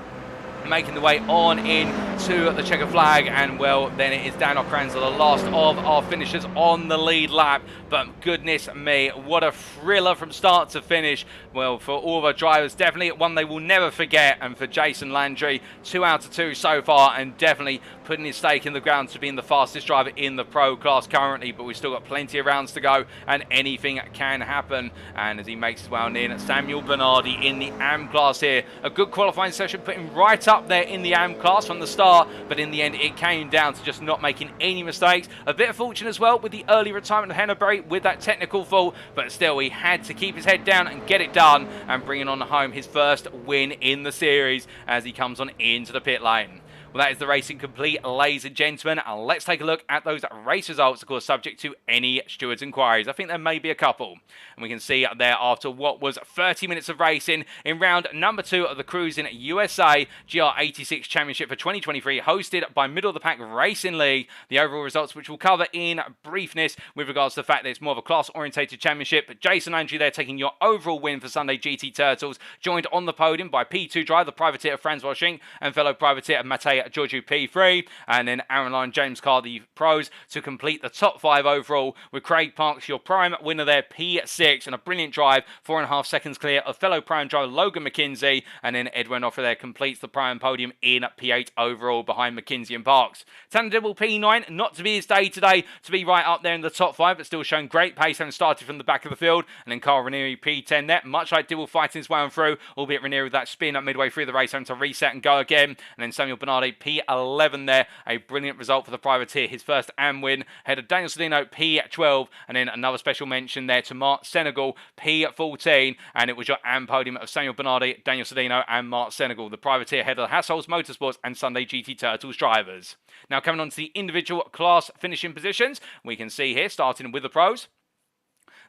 making the way on in to the checker flag. And well, then it is Dan Okranza, the last of our finishers on the lead lap. But goodness me, what a thriller from start to finish. Well, for all of our drivers, definitely one they will never forget. And for Jason Landry, 2 out of 2 so far, and definitely putting his stake in the ground to being the fastest driver in the pro class currently. But we've still got plenty of rounds to go, and anything can happen. And as he makes his way on in, Samuel Bernardi in the AM class here. A good qualifying session, putting right up there in the AM class from the start, but in the end it came down to just not making any mistakes. A bit of fortune as well with the early retirement of Henneberry with that technical fault, but still he had to keep his head down and get it done, and bringing on home his first win in the series as he comes on into the pit lane. Well, that is the racing complete, ladies and gentlemen. And let's take a look at those race results, of course, subject to any stewards' inquiries. I think there may be a couple. And we can see there after what was 30 minutes of racing in round number 2 of the Cruising USA GR86 Championship for 2023, hosted by Middle of the Pack Racing League. The overall results, which we'll cover in briefness with regards to the fact that it's more of a class-orientated championship. But Jason Landry there taking your overall win for Sunday GT Turtles, joined on the podium by P2 driver, the privateer of Francois Schink, and fellow privateer of Matej Georgiou P3, and then Aaron Lahr and James Carr, the pros, to complete the top 5 overall, with Craig Parks, your prime winner there, P6, and a brilliant drive, 4.5 seconds clear of fellow prime driver Logan McKenzie, and then Edwin Onofre there completes the prime podium in P8 overall behind McKenzie and Parks. Tanner Dibble P9, not to be his day today, to be right up there in the top 5, but still showing great pace, having started from the back of the field, and then Carl Ranieri P10 there, much like Dibble fighting his way on through, albeit Ranieri with that spin up midway through the race, having to reset and go again, and then Samuel Bernardi P11 there, a brilliant result for the privateer, his first AM win, ahead of Daniel Sedino P12, and then another special mention there to Mark Senegal P14, and it was your AM podium of Samuel Bernardi, Daniel Sedino and Mark Senegal, the privateer ahead of the Hassholz Motorsports and Sunday GT Turtles drivers. Now coming on to the individual class finishing positions, we can see here, starting with the pros,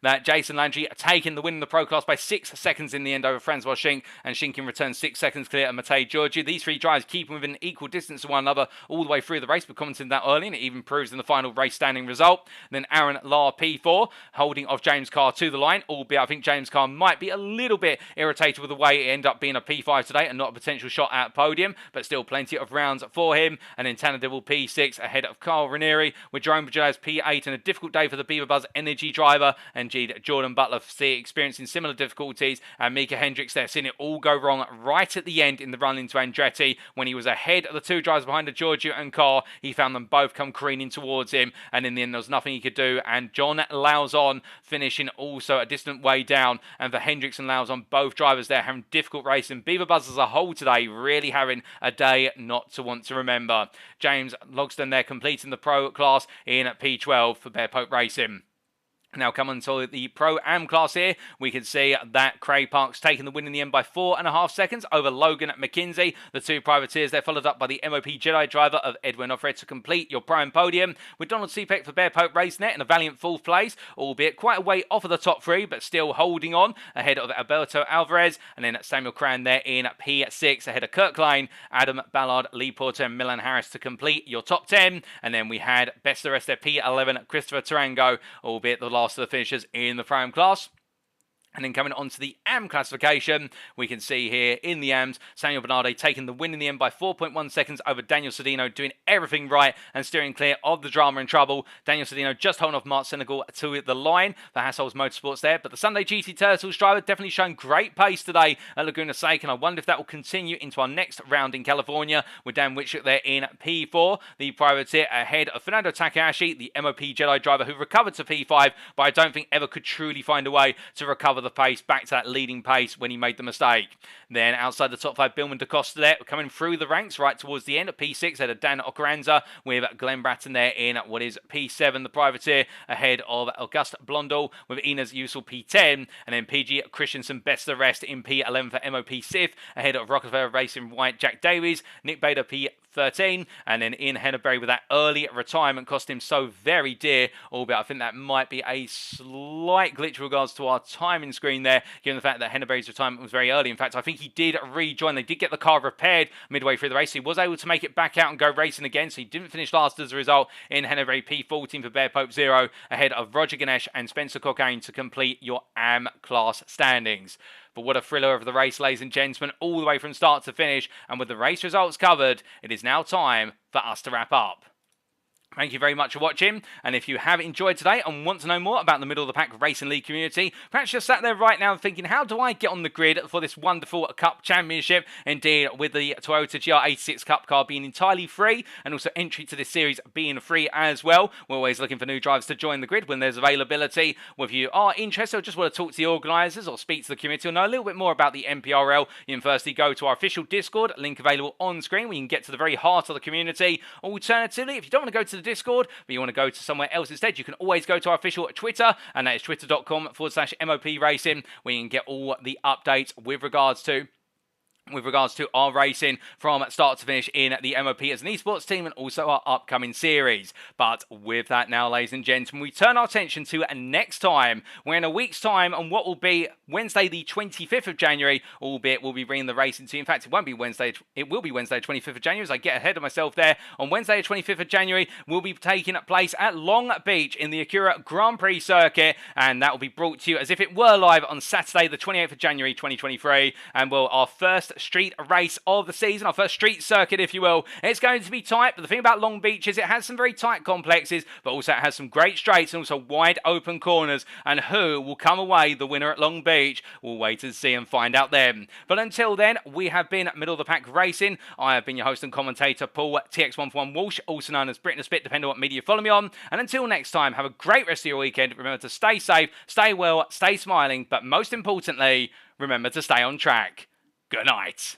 that Jason Landry taking the win in the pro class by 6 seconds in the end over Francois Schink, and Schink in return 6 seconds clear of Matej Georgiou. These 3 drivers keeping within equal distance to one another all the way through the race, but commenting that early, and it even proves in the final race standing result. Then Aaron Lahr P4, holding off James Carr to the line, albeit I think James Carr might be a little bit irritated with the way it ended up being a P5 today and not a potential shot at podium, but still plenty of rounds for him. And then Tanner Dibble P6 ahead of Carl Ranieri, with Jerome Bajalas P8, and a difficult day for the Beaver Buzz Energy driver, and indeed Jordan Butler experiencing similar difficulties, and Micah Hendricks there, seeing it all go wrong right at the end in the run into Andretti when he was ahead of the two drivers behind the Giorgio and Carr. He found them both come careening towards him, and in the end there was nothing he could do, and John Lauzon finishing also a distant way down. And for Hendricks and Lauzon, both drivers there having difficult racing. Beaver Buzz as a whole today really having a day not to want to remember. James Logston there completing the Pro class in P12 for Bear Pope Racing. Now coming to the Pro-Am class here, we can see that Craig Parks taking the win in the end by 4.5 seconds over Logan McKinsey. The two privateers there followed up by the MOP Jedi driver of Edwin Offred to complete your prime podium, with Donald Seepeck for Bear Pope RaceNet in a valiant 4th place, albeit quite a way off of the top 3, but still holding on ahead of Alberto Alvarez, and then Samuel Cran there in P6 ahead of Kirk Lane, Adam Ballard, Lee Porter and Milan Harris to complete your top 10. And then we had best of the rest there, P11 Christopher Tarango, albeit the last of the finishers in the Pro-Am class. And then coming on to the AM classification, we can see here in the AMs, Samuel Bernardi taking the win in the end by 4.1 seconds over Daniel Sedino, doing everything right and steering clear of the drama and trouble. Daniel Sedino just holding off Mark Senegal to the line for Hassel's Motorsports there. But the Sunday GT Turtles driver definitely showing great pace today at Laguna Seca, and I wonder if that will continue into our next round in California with Dan Witchett there in P4. The privateer ahead of Fernando Takahashi, the MOP Jedi driver who recovered to P5, but I don't think ever could truly find a way to recover the pace back to that leading pace when he made the mistake. Then outside the top 5, Billman DaCosta there, coming through the ranks right towards the end at P6, ahead of Dan Ocaranza, with Glenn Bratton there in what is P7, the privateer, ahead of Auguste Blondel with Inez Usul P10, and then PG Christensen best of the rest in P11 for MOP Sif, ahead of Rockefeller Racing White Jack Davies, Nick Bader P13, and then Ian Henneberry with that early retirement cost him so very dear, albeit I think that might be a slight glitch with regards to our timing screen there, given the fact that Henneberry's retirement was very early. In fact, I think he did rejoin. They did get the car repaired midway through the race. He was able to make it back out and go racing again, so he didn't finish last as a result. In Henneberry P14 for Bear Pope 0, ahead of Roger Ganesh and Spencer Cockayne to complete your AM class standings. But what a thriller of the race, ladies and gentlemen, all the way from start to finish. And with the race results covered, it is now time for us to wrap up. Thank you very much for watching, and if you have enjoyed today and want to know more about the Middle of the Pack Racing League community, perhaps you're sat there right now thinking, how do I get on the grid for this wonderful Cup Championship? Indeed, with the Toyota GR86 Cup car being entirely free, and also entry to this series being free as well. We're always looking for new drivers to join the grid when there's availability. Well, if you are interested or just want to talk to the organisers or speak to the committee or know a little bit more about the MPRL, you can firstly go to our official Discord, link available on screen, where you can get to the very heart of the community. Alternatively, if you don't want to go to the Discord, but you want to go to somewhere else instead, you can always go to our official Twitter, and that is twitter.com/MOP Racing, where you can get all the updates with regards to our racing from start to finish in the MOP as an esports team, and also our upcoming series. But with that now, ladies and gentlemen, we turn our attention to next time. We're in a week's time on what will be Wednesday the 25th of January, albeit we'll be bringing the racing to, in fact, it won't be Wednesday, it will be Wednesday 25th of January, as I get ahead of myself there. On Wednesday the 25th of January, we'll be taking place at Long Beach in the Acura Grand Prix circuit, and that will be brought to you as if it were live on Saturday the 28th of January 2023, and well, our first street race of the season, our first street circuit, if you will. It's going to be tight, but the thing about Long Beach is it has some very tight complexes, but also it has some great straights and also wide open corners, and who will come away the winner at Long Beach, we'll wait and see and find out then. But until then, we have been Middle of the Pack Racing. I have been your host and commentator, Paul TX141 Walsh, also known as Britain a Spit, depending on what media you follow me on. And until next time, have a great rest of your weekend. Remember to stay safe, stay well, stay smiling, but most importantly, remember to stay on track. Good night.